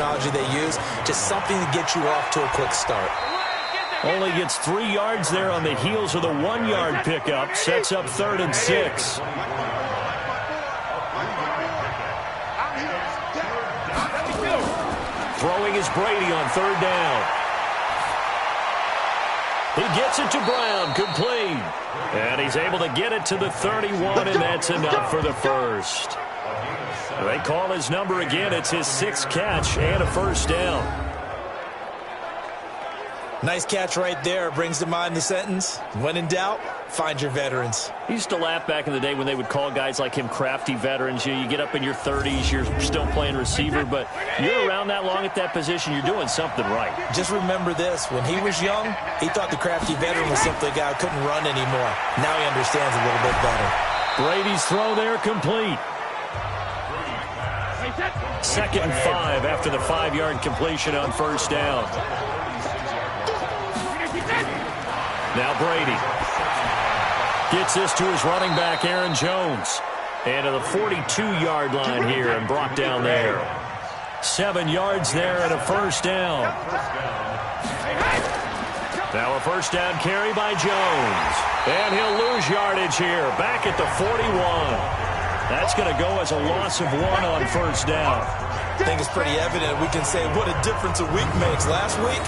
terminology they use. Just something to get you off to a quick start. Only gets 3 yards there on the heels of the 1-yard pickup. Sets up 3rd and 6. Throwing is Brady on 3rd down. He gets it to Brown, complete. And he's able to get it to the 31, and that's enough for the first. They call his number again. It's his 6th catch and a first down. Nice catch right there. Brings to mind the sentence, when in doubt, find your veterans. He used to laugh back in the day when they would call guys like him crafty veterans. You get up in your 30s, you're still playing receiver, but you're around that long at that position, you're doing something right. Just remember this. When he was young, he thought the crafty veteran was simply a guy who couldn't run anymore. Now he understands a little bit better. Brady's throw there complete. 2nd and 5 after the 5-yard completion on first down. Now Brady gets this to his running back, Aaron Jones. And to the 42-yard line here and brought down there. 7 yards there and a first down. Now a first down carry by Jones. And he'll lose yardage here. Back at the 41. That's going to go as a loss of 1 on first down. I think it's pretty evident. We can say what a difference a week makes. Last week,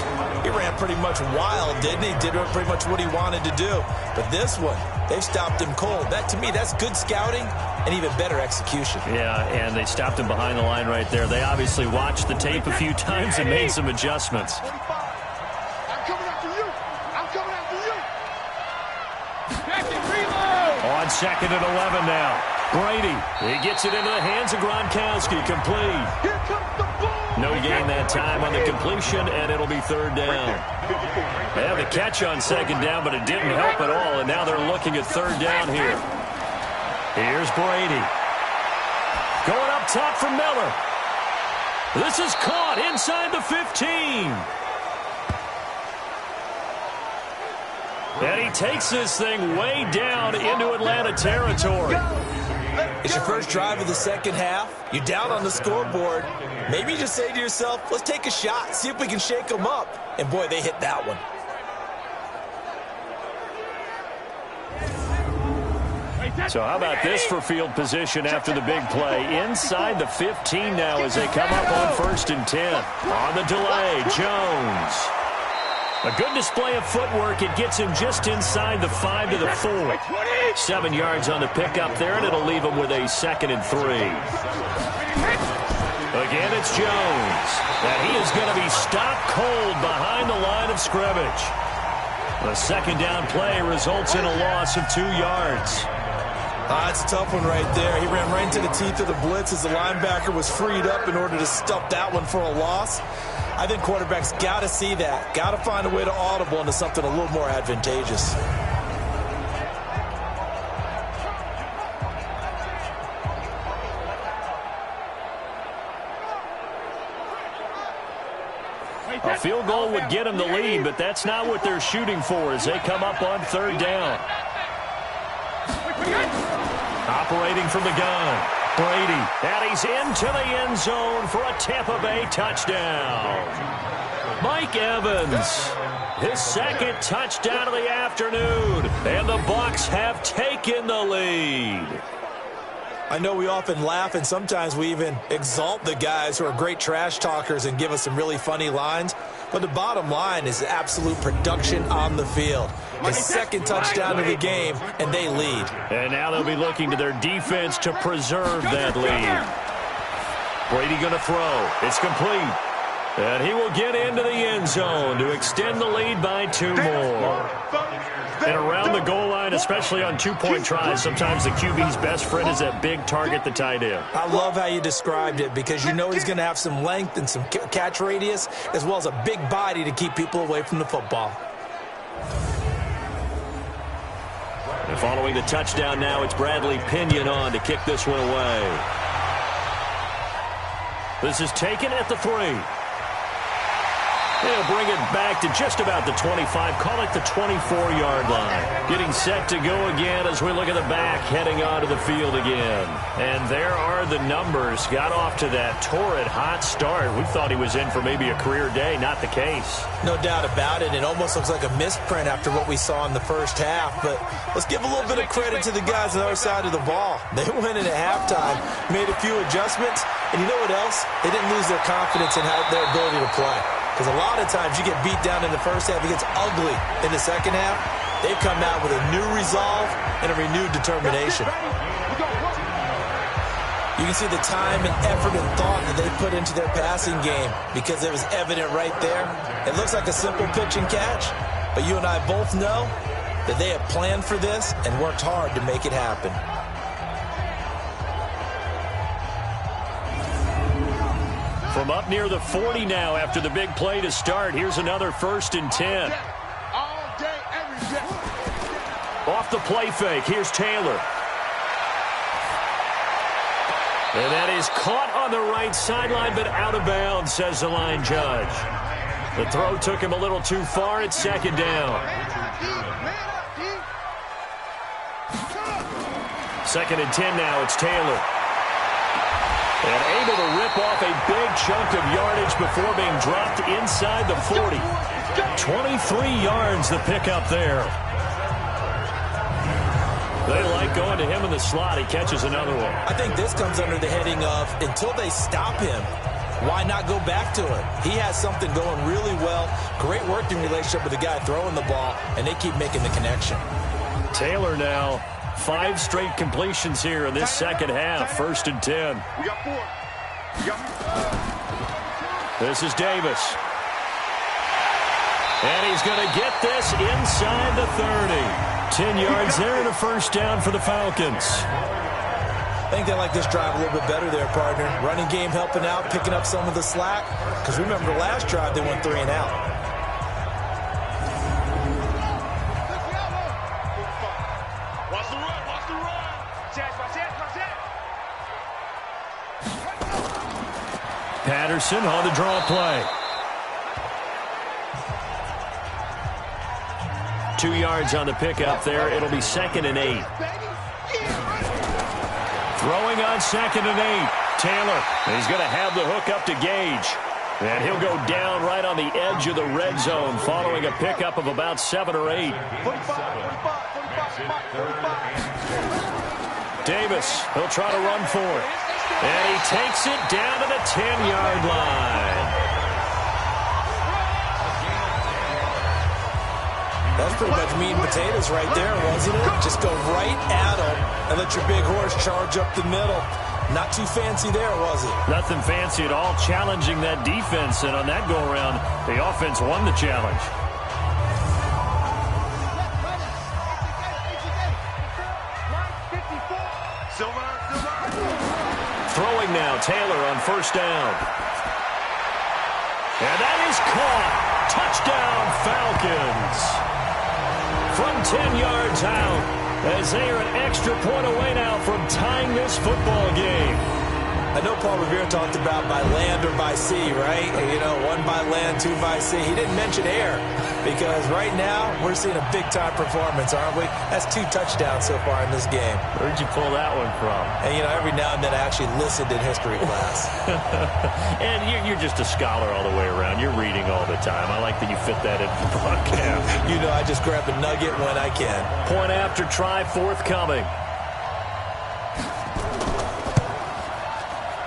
he ran pretty much wild, didn't he? Did pretty much what he wanted to do. But this one, they stopped him cold. That, to me, that's good scouting and even better execution. Yeah, and they stopped him behind the line right there. They obviously watched the tape a few times and made some adjustments. I'm coming after you. I'm coming after you. Back and reload. On 2nd and 11 now. Brady, he gets it into the hands of Gronkowski, complete. Here comes the ball. No gain that time on the completion, and it'll be 3rd down. They had the catch on 2nd down, but it didn't help at all, and now they're looking at 3rd down here. Here's Brady. Going up top for Miller. This is caught inside the 15. And he takes this thing way down into Atlanta territory. It's your first drive of the second half. You're down on the scoreboard. Maybe you just say to yourself, let's take a shot, see if we can shake them up. And boy, they hit that one. So how about this for field position after the big play? Inside the 15 now as they come up on 1st and 10. On the delay, Jones. A good display of footwork. It gets him just inside the 5 to the 4. 7 yards on the pickup there, and it'll leave him with a 2nd and 3. Again, it's Jones. And he is going to be stopped cold behind the line of scrimmage. The 2nd down play results in a loss of 2 yards. That's a tough one right there. He ran right into the teeth of the blitz as the linebacker was freed up in order to stuff that one for a loss. I think quarterbacks got to see that. Got to find a way to audible into something a little more advantageous. A field goal would get them the lead, but that's not what they're shooting for as they come up on 3rd down. Operating from the gun. Brady, and he's into the end zone for a Tampa Bay touchdown. Mike Evans, his 2nd touchdown of the afternoon, and the Bucs have taken the lead. I know we often laugh, and sometimes we even exalt the guys who are great trash talkers and give us some really funny lines. But the bottom line is absolute production on the field. His 2nd touchdown of the game, and they lead. And now they'll be looking to their defense to preserve that lead. Brady going to throw. It's complete. And he will get into the end zone to extend the lead by 2 more. And around the goal line, especially on 2-point tries, sometimes the QB's best friend is that big target, the tight end. I love how you described it because you know he's going to have some length and some catch radius as well as a big body to keep people away from the football. And following the touchdown now, it's Bradley Pinion on to kick this one away. This is taken at the 3. They'll bring it back to just about the 25, call it the 24-yard line. Getting set to go again as we look at the back, heading onto the field again. And there are the numbers. Got off to that torrid hot start. We thought he was in for maybe a career day. Not the case. No doubt about it. It almost looks like a misprint after what we saw in the first half. But let's give a little bit of credit to the guys on the other side of the ball. They went in at halftime, made a few adjustments, and you know what else? They didn't lose their confidence in their ability to play. Because a lot of times you get beat down in the first half, it gets ugly in the second half. They've come out with a new resolve and a renewed determination. You can see the time and effort and thought that they put into their passing game because it was evident right there. It looks like a simple pitch and catch, but you and I both know that they have planned for this and worked hard to make it happen. From up near the 40 now after the big play to start. Here's another 1st and 10. All day, every day. Off the play fake. Here's Taylor. And that is caught on the right sideline, but out of bounds, says the line judge. The throw took him a little too far. It's 2nd down. 2nd and 10 now. It's Taylor. And able to rip off a big chunk of yardage before being dropped inside the 40. 23 yards the pickup there. They like going to him in the slot. He catches another one. I think this comes under the heading of until they stop him, why not go back to it? He has something going really well. Great working relationship with the guy throwing the ball, and they keep making the connection. Taylor now. 5 straight completions here in this second half. 1st and 10. We got 4. This is Davis. And he's going to get this inside the 30. 10 yards there and a 1st down for the Falcons. I think they like this drive a little bit better there, partner. Running game helping out, picking up some of the slack. Because remember, the last drive they went 3 and out. Patterson on the draw play. 2 yards on the pickup there. It'll be 2nd and 8. Throwing on 2nd and 8. Taylor. He's going to have the hook up to Gage. And he'll go down right on the edge of the red zone following a pickup of about 7 or 8. Davis. He'll try to run for it. And he takes it down to the 10-yard line. That's pretty much meat and potatoes right there, wasn't it? Just go right at him and let your big horse charge up the middle. Not too fancy there, was it? Nothing fancy at all, challenging that defense. And on that go-around, the offense won the challenge. Throwing now, Taylor on 1st down. And that is caught. Touchdown, Falcons. From 10 yards out, as they are an extra point away now from tying this football game. I know Paul Revere talked about by land or by sea, right? You know, 1 by land, 2 by sea. He didn't mention air because right now we're seeing a big-time performance, aren't we? That's 2 touchdowns so far in this game. Where'd you pull that one from? And, you know, every now and then I actually listened in history class. And you're just a scholar all the way around. You're reading all the time. I like that you fit that in the broadcast. You know, I just grab a nugget when I can. Point after try forthcoming.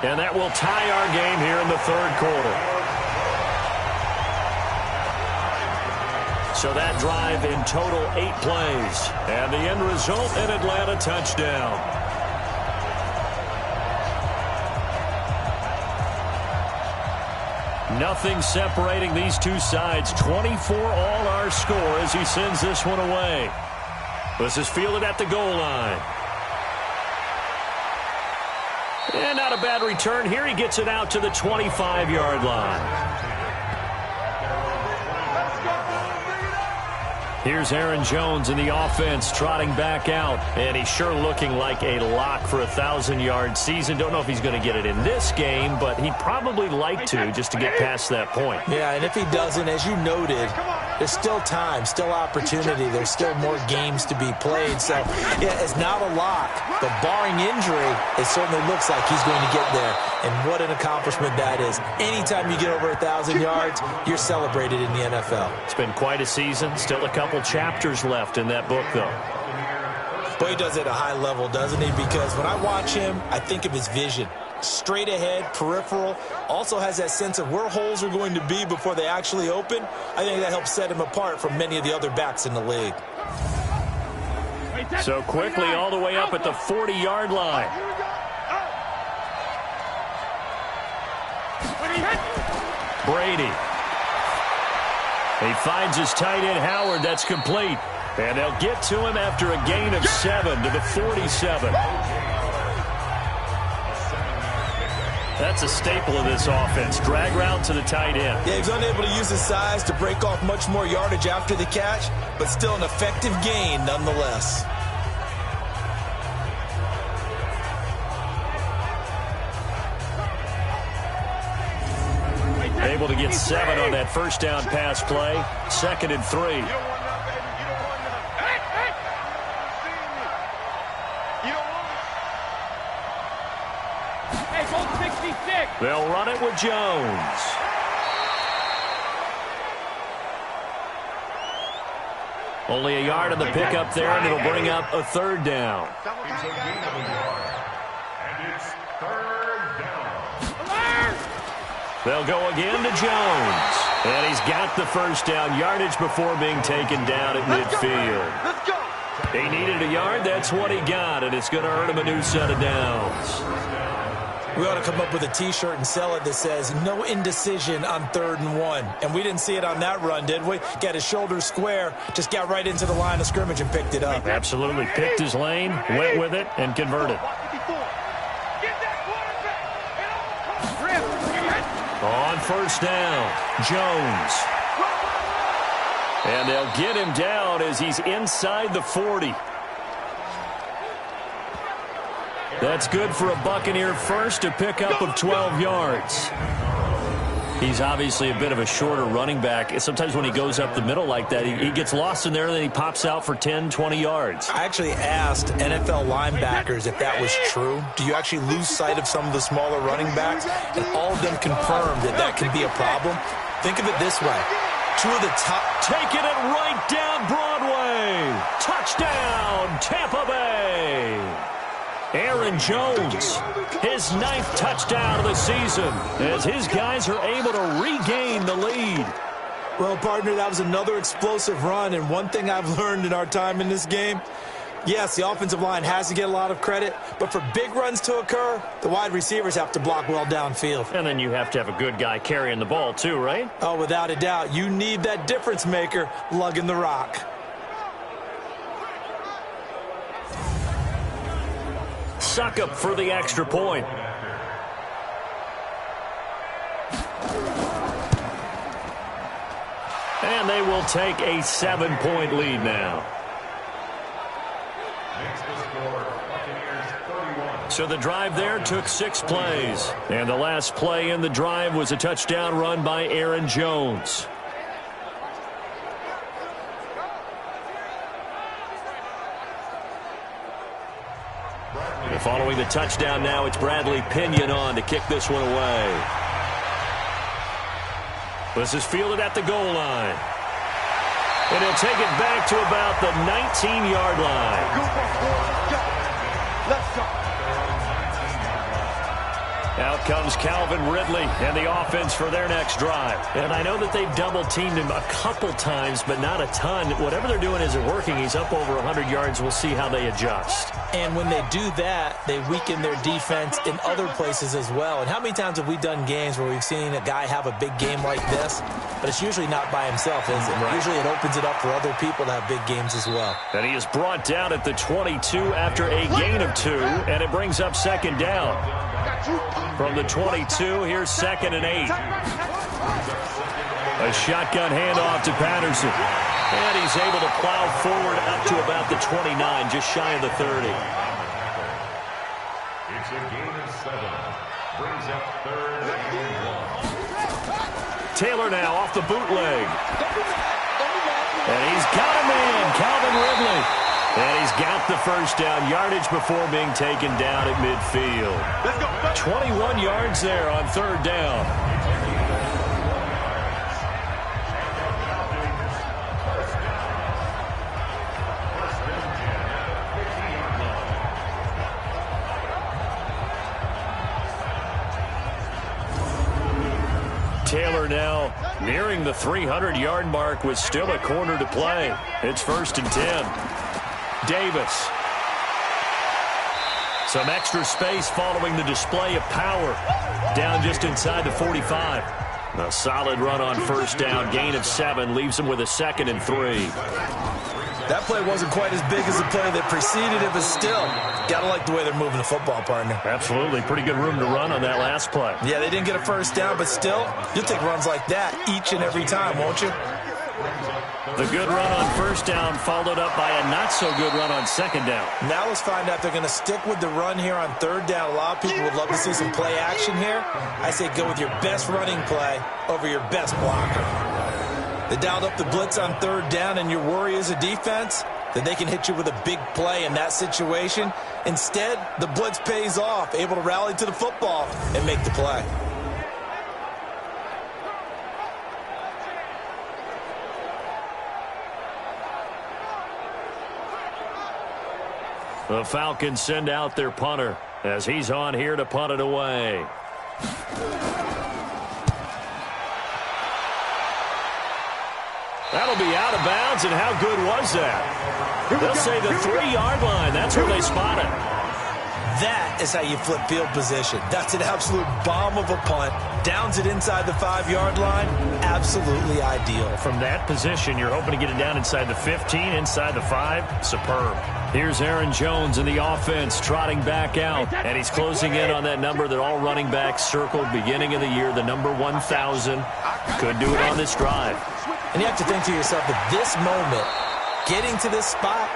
And that will tie our game here in the 3rd quarter. So that drive in total 8 plays. And the end result, an Atlanta touchdown. Nothing separating these two sides. 24 all our score as he sends this one away. This is fielded at the goal line. And not a bad return here. He gets it out to the 25-yard line. Here's Aaron Jones in the offense trotting back out. And he's sure looking like a lock for a 1,000-yard season. Don't know if he's going to get it in this game, but he'd probably like to just to get past that point. Yeah, and if he doesn't, as you noted, there's still time, still opportunity. There's still more games to be played. So, yeah, it's not a lock. But barring injury, it certainly looks like he's going to get there. And what an accomplishment that is. Anytime you get over 1,000 yards, you're celebrated in the NFL. It's been quite a season. Still a couple chapters left in that book, though. Boy, he does it at a high level, doesn't he? Because when I watch him, I think of his vision. Straight ahead, peripheral, also has that sense of where holes are going to be before they actually open. I think that helps set him apart from many of the other backs in the league. So quickly all the way up at the 40-yard line. Brady. He finds his tight end, Howard. That's complete. And they'll get to him after a gain of 7 to the 47. That's a staple of this offense. Drag route to the tight end. Yeah, he was unable to use his size to break off much more yardage after the catch, but still an effective gain nonetheless. Able to get 7 on that first down pass play. 2nd and 3. They'll run it with Jones. Only a yard on the pickup there, and it'll bring up a 3rd down. They'll go again to Jones. And he's got the first down. Yardage before being taken down at midfield. He needed a yard. That's what he got, and it's going to earn him a new set of downs. We ought to come up with a T-shirt and sell it that says, no indecision on 3rd and 1. And we didn't see it on that run, did we? Got his shoulders square, just got right into the line of scrimmage and picked it up. Absolutely. Picked his lane, went with it, and converted. On first down, Jones. And they'll get him down as he's inside the 40. That's good for a Buccaneer first, a pickup of 12 yards. He's obviously a bit of a shorter running back. Sometimes when he goes up the middle like that, he gets lost in there, and then he pops out for 10, 20 yards. I actually asked NFL linebackers if that was true. Do you actually lose sight of some of the smaller running backs? And all of them confirmed that that can be a problem. Think of it this way. 2 of the top... Taking it right down Broadway. Touchdown, Tampa Bay. Aaron Jones, his 9th touchdown of the season, as his guys are able to regain the lead. Well, partner, that was another explosive run, and one thing I've learned in our time in this game, yes, the offensive line has to get a lot of credit, but for big runs to occur, the wide receivers have to block well downfield. And then you have to have a good guy carrying the ball too, right? Oh, without a doubt. You need that difference maker lugging the rock. Suckup for the extra point. And they will take a 7-point lead now. So the drive there took 6 plays. And the last play in the drive was a touchdown run by Aaron Jones. Following the touchdown now, it's Bradley Pinion on to kick this one away. This is fielded at the goal line. And he'll take it back to about the 19-yard line. Let's go. Out comes Calvin Ridley and the offense for their next drive. And I know that they've double-teamed him a couple times, but not a ton. Whatever they're doing isn't working. He's up over 100 yards. We'll see how they adjust. And when they do that, they weaken their defense in other places as well. And how many times have we done games where we've seen a guy have a big game like this? But it's usually not by himself, is it? Right. Usually it opens it up for other people to have big games as well. And he is brought down at the 22 after a gain of 2, and it brings up 2nd down. From the 22, here's 2nd and 8. A A shotgun handoff to Patterson. And he's able to plow forward up to about the 29, just shy of the 30. It's a gain of 7. Brings up 3rd and 1. Taylor now off the bootleg. And he's got a man, Calvin Ridley. And he's got the first down, yardage before being taken down at midfield. 21 yards there on 3rd down. Taylor now nearing the 300-yard mark with still a quarter to play. It's 1st and 10. Davis. Some extra space following the display of power. Down just inside the 45. A solid run on 1st down. Gain of 7 leaves him with a 2nd and 3. That play wasn't quite as big as the play that preceded it, but still, gotta like the way they're moving the football, partner. Absolutely. Pretty good room to run on that last play. Yeah, they didn't get a first down, but still, you'll take runs like that each and every time, won't you? The good run on 1st down followed up by a not-so-good run on 2nd down. Now let's find out if they're going to stick with the run here on 3rd down. A lot of people would love to see some play action here. I say go with your best running play over your best blocker. They dialed up the blitz on 3rd down, and your worry as a defense that they can hit you with a big play in that situation. Instead, the blitz pays off, able to rally to the football and make the play. The Falcons send out their punter as he's on here to punt it away. That'll be out of bounds, and how good was that? They'll say the 3-yard line. That's where they spot it. That is how you flip field position. That's an absolute bomb of a punt. Downs it inside the 5-yard line. Absolutely ideal. From that position, you're hoping to get it down inside the 15, inside the 5. Superb. Here's Aaron Jones in the offense, trotting back out. And he's closing in on that number that all running backs circled beginning of the year, the number 1,000. Could do it on this drive. And you have to think to yourself, at this moment, getting to this spot,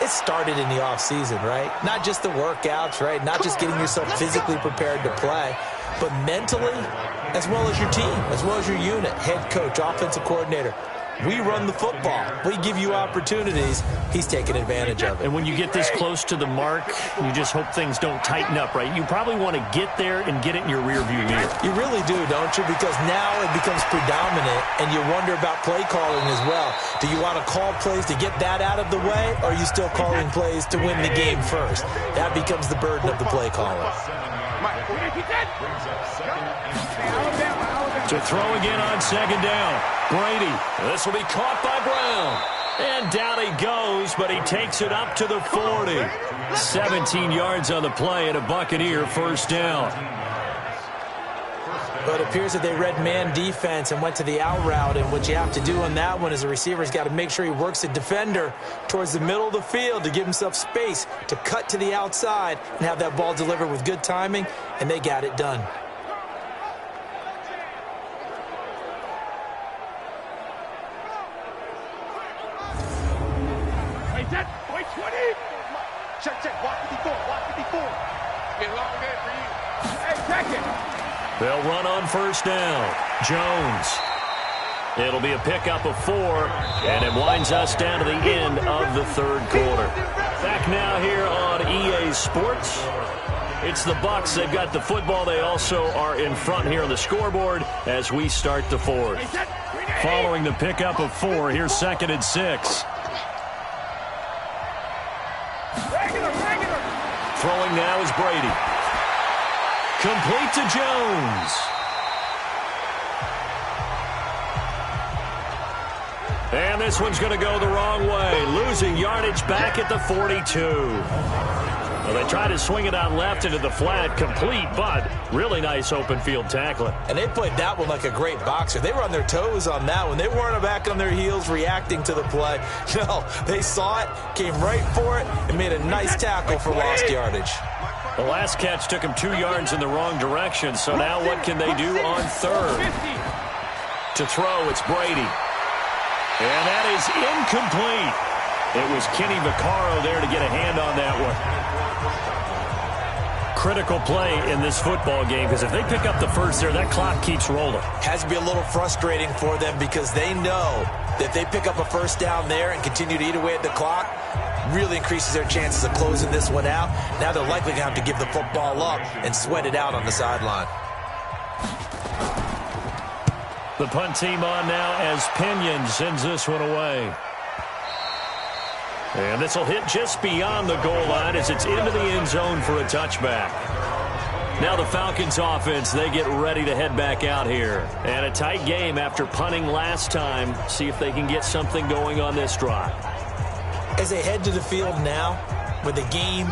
it started in the offseason, right? Not just the workouts, right? Not just getting yourself physically prepared to play, but mentally, as well as your team, as well as your unit, head coach, offensive coordinator. We run the football. We give you opportunities. He's taking advantage of it. And when you get this close to the mark, you just hope things don't tighten up, right? You probably want to get there and get it in your rearview mirror. You really do, don't you? Because now it becomes predominant, and you wonder about play calling as well. Do you want to call plays to get that out of the way, or are you still calling plays to win the game first? That becomes the burden of the play caller. To throw again on 2nd down. Brady. This will be caught by Brown. And down he goes, but he takes it up to the 40. 17 yards on the play and a Buccaneer 1st down. But it appears that they read man defense and went to the out route. And what you have to do on that one is a receiver's got to make sure he works the defender towards the middle of the field to give himself space to cut to the outside and have that ball delivered with good timing, and they got it done. They'll run on 1st down. Jones. It'll be a pickup of 4, and it winds us down to the end of the 3rd quarter. Back now here on EA Sports. It's the Bucs. They've got the football. They also are in front here on the scoreboard as we start the 4th. Following the pickup of 4, here's 2nd and 6. Throwing now is Brady. Complete to Jones. And this one's going to go the wrong way. Losing yardage back at the 42. Well, they try to swing it out left into the flat. Complete, but really nice open field tackling. And they played that one like a great boxer. They were on their toes on that one. They weren't back on their heels reacting to the play. No, they saw it, came right for it, and made a nice tackle for lost yardage. The last catch took him 2 yards in the wrong direction, so now what can they do on 3rd? To throw, it's Brady. And that is incomplete. It was Kenny Vaccaro there to get a hand on that one. Critical play in this football game, because if they pick up the first there, that clock keeps rolling. Has to be a little frustrating for them because they know that if they pick up a first down there and continue to eat away at the clock, really increases their chances of closing this one out. Now they're likely going to have to give the football up and sweat it out on the sideline. The punt team on now as Pinion sends this one away. And this will hit just beyond the goal line as it's into the end zone for a touchback. Now the Falcons offense, they get ready to head back out here. And a tight game after punting last time. See if they can get something going on this drive. As they head to the field now, with the game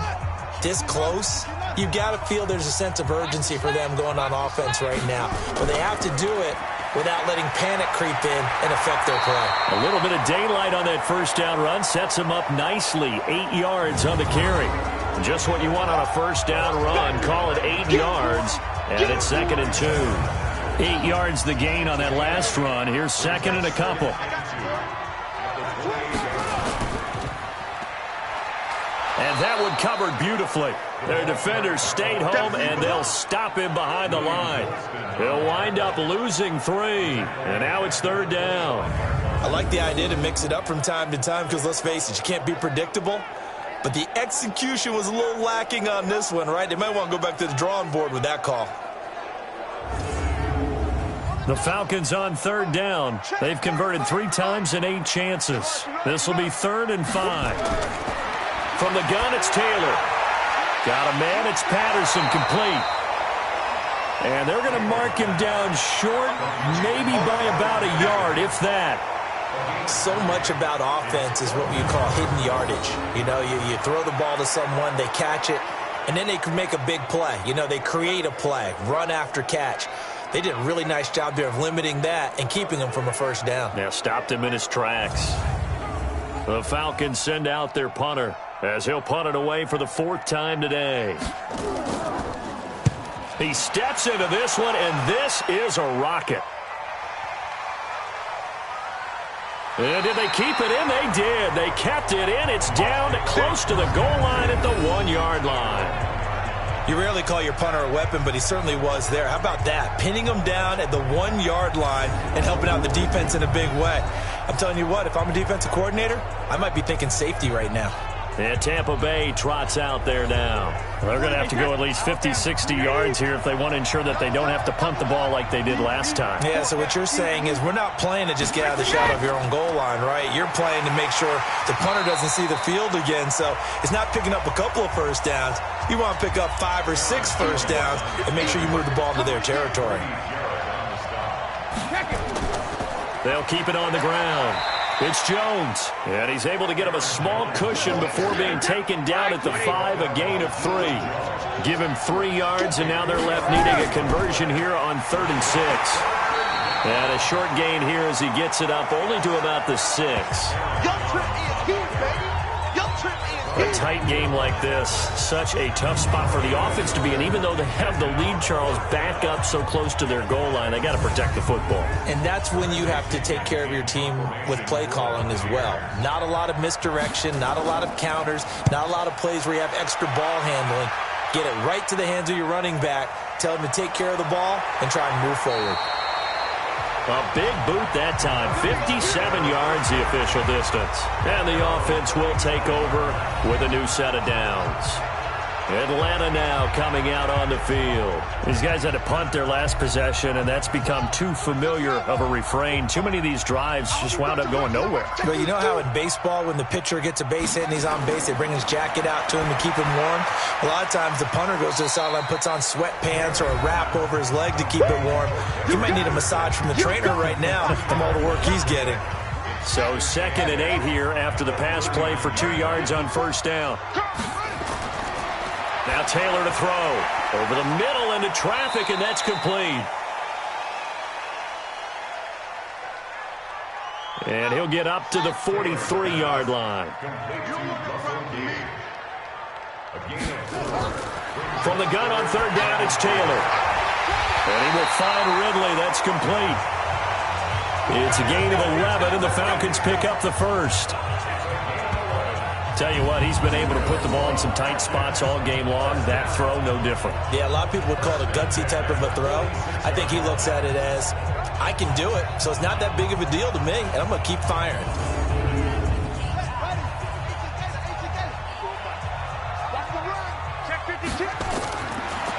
this close, you've got to feel there's a sense of urgency for them going on offense right now. But they have to do it without letting panic creep in and affect their play. A little bit of daylight on that first down run sets them up nicely. 8 yards on the carry. Just what you want on a first down run. Call it 8 yards, and it's 2nd and 2. 8 yards the gain on that last run. Here's 2nd and a couple. And that one covered beautifully. Their defenders stayed home, and they'll stop him behind the line. He'll wind up losing 3, and now it's 3rd down. I like the idea to mix it up from time to time because, let's face it, you can't be predictable. But the execution was a little lacking on this one, right? They might want to go back to the drawing board with that call. The Falcons on 3rd down. They've converted 3 times in 8 chances. This will be 3rd and 5. From the gun, it's Taylor. Got a man, it's Patterson, complete. And they're going to mark him down short, maybe by about a yard, if that. So much about offense is what you call hidden yardage. You know, you throw the ball to someone, they catch it, and then they can make a big play. You know, they create a play, run after catch. They did a really nice job there of limiting that and keeping him from a first down. Yeah, stopped him in his tracks. The Falcons send out their punter as he'll punt it away for the 4th time today. He steps into this one, and this is a rocket. And did they keep it in? They did. They kept it in. It's down close to the goal line at the 1-yard line. You rarely call your punter a weapon, but he certainly was there. How about that? Pinning him down at the 1-yard line and helping out the defense in a big way. I'm telling you what, if I'm a defensive coordinator, I might be thinking safety right now. And Tampa Bay trots out there now. They're going to have to go at least 50, 60 yards here if they want to ensure that they don't have to punt the ball like they did last time. Yeah, so what you're saying is we're not playing to just get out of the shadow of your own goal line, right? You're playing to make sure the punter doesn't see the field again. So it's not picking up a couple of first downs. You want to pick up 5 or 6 first downs and make sure you move the ball into their territory. They'll keep it on the ground. It's Jones, and he's able to get him a small cushion before being taken down at the 5, a gain of 3. Give him 3 yards, and now they're left needing a conversion here on 3rd and 6. And a short gain here as he gets it up only to about the 6. A tight game like this, such a tough spot for the offense to be in. Even though they have the lead, Charles, back up so close to their goal line, they got to protect the football. And that's when you have to take care of your team with play calling as well. Not a lot of misdirection, not a lot of counters, not a lot of plays where you have extra ball handling. Get it right to the hands of your running back, tell him to take care of the ball, and try and move forward. A big boot that time, 57 yards the official distance. And the offense will take over with a new set of downs. Atlanta now coming out on the field. These guys had to punt their last possession, and that's become too familiar of a refrain. Too many of these drives just wound up going nowhere. But you know how in baseball, when the pitcher gets a base hit and he's on base, they bring his jacket out to him to keep him warm? A lot of times the punter goes to the sideline, puts on sweatpants or a wrap over his leg to keep it warm. He might need a massage from the trainer right now from all the work he's getting. So 2nd and 8 here after the pass play for 2 yards on first down. Now Taylor to throw. Over the middle into traffic, and that's complete. And he'll get up to the 43-yard line. From the gun on 3rd down, it's Taylor. And he will find Ridley. That's complete. It's a gain of 11, and the Falcons pick up the first. Tell you what, he's been able to put the ball in some tight spots all game long. That throw, no different. Yeah, a lot of people would call it a gutsy type of a throw. I think he looks at it as, I can do it, so it's not that big of a deal to me, and I'm going to keep firing.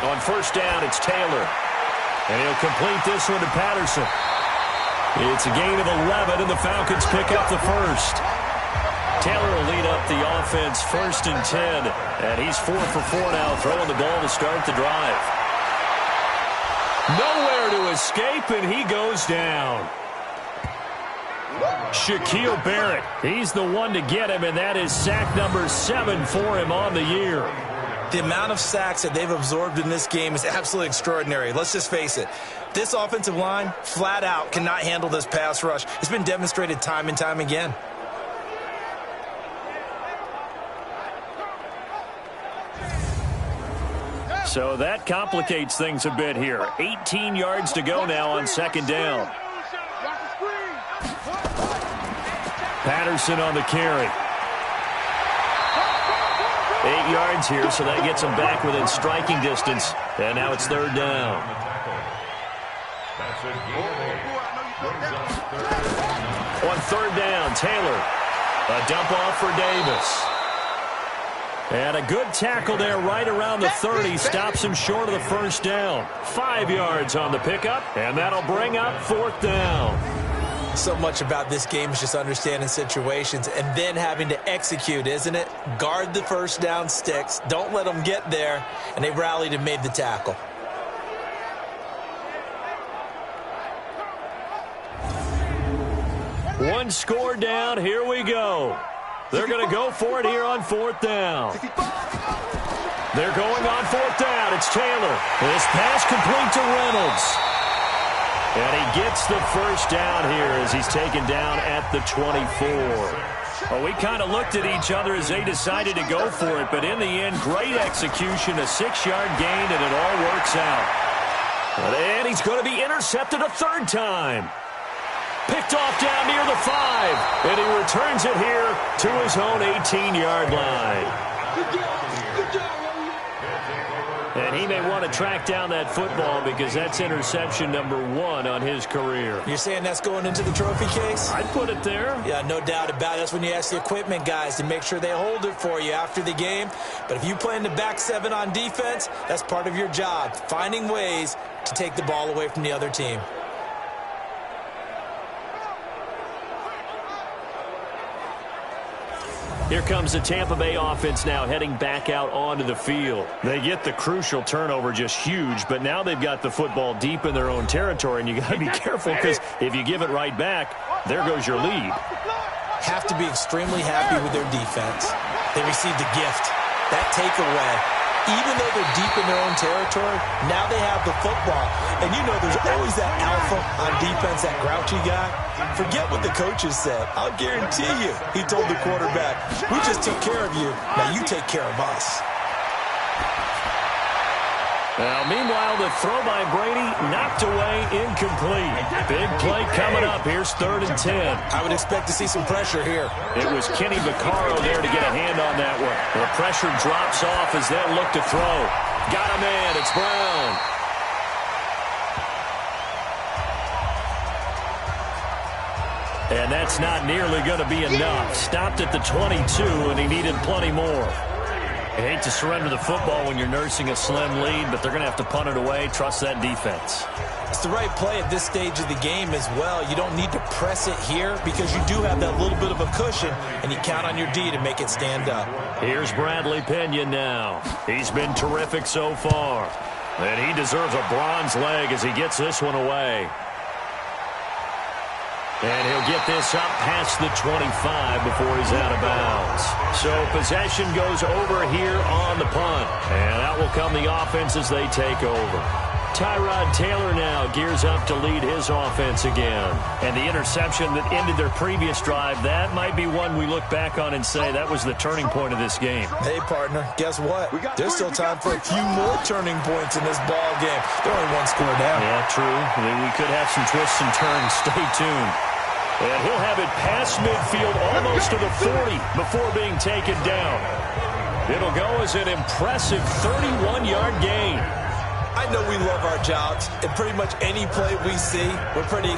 On first down, it's Taylor. And he'll complete this one to Patterson. It's a gain of 11, and the Falcons pick up the first. Taylor will lead up the offense 1st and 10. And he's 4 for 4 now, throwing the ball to start the drive. Nowhere to escape, and he goes down. Shaquille Barrett, he's the one to get him, and that is sack number 7 for him on the year. The amount of sacks that they've absorbed in this game is absolutely extraordinary. Let's just face it. This offensive line, flat out, cannot handle this pass rush. It's been demonstrated time and time again. So that complicates things a bit here. 18 yards to go now on second down. Patterson on the carry. 8 yards here, so that gets him back within striking distance. And now it's third down. On third down, Taylor. A dump off for Davis. And a good tackle there right around the 30. Stops him short of the first down. 5 yards on the pickup, and that'll bring up fourth down. So much about this game is just understanding situations and then having to execute, isn't it? Guard the first down sticks. Don't let them get there. And they rallied and made the tackle. One score down. Here we go. They're going to go for it here on fourth down. They're going on fourth down. It's Taylor. This pass complete to Reynolds. And he gets the first down here as he's taken down at the 24. Well, we kind of looked at each other as they decided to go for it, but in the end, great execution, a 6-yard gain, and it all works out. And he's going to be intercepted a third time. Picked off down near the 5, and he returns it here to his own 18-yard line. And he may want to track down that football because that's interception number 1 on his career. You're saying that's going into the trophy case? I'd put it there. Yeah, no doubt about it. That's when you ask the equipment guys to make sure they hold it for you after the game. But if you play in the back 7 on defense, that's part of your job, finding ways to take the ball away from the other team. Here comes the Tampa Bay offense now heading back out onto the field. They get the crucial turnover, just huge, but now they've got the football deep in their own territory, and you got to be careful because if you give it right back, there goes your lead. Have to be extremely happy with their defense. They received a gift. That takeaway, even though they're deep in their own territory, now they have the football. And you know there's always that alpha on defense, that grouchy guy. Forget what the coaches said. I'll guarantee you, he told the quarterback, we just took care of you. Now you take care of us. Now, meanwhile, the throw by Brady knocked away, incomplete. Big play coming up. Here's 3rd and 10. I would expect to see some pressure here. It was Kenny Vaccaro there to get a hand on that one. The pressure drops off as they'll look to throw. Got a man. It's Brown. And that's not nearly going to be enough. Stopped at the 22, and he needed plenty more. I hate to surrender the football when you're nursing a slim lead, but they're going to have to punt it away. Trust that defense. It's the right play at this stage of the game as well. You don't need to press it here because you do have that little bit of a cushion, and you count on your D to make it stand up. Here's Bradley Pinion now. He's been terrific so far. And he deserves a bronze leg as he gets this one away. And he'll get this up past the 25 before he's out of bounds. So possession goes over here on the punt. And out will come the offense as they take over. Tyrod Taylor now gears up to lead his offense again. And the interception that ended their previous drive, that might be one we look back on and say that was the turning point of this game. Hey, partner, guess what? There's still time for a few more turning points in this ball game. They're only one score down. Yeah, true. We could have some twists and turns. Stay tuned. And he'll have it past midfield almost to the 40 before being taken down. It'll go as an impressive 31-yard gain. I know we love our jobs, and pretty much any play we see, we're pretty,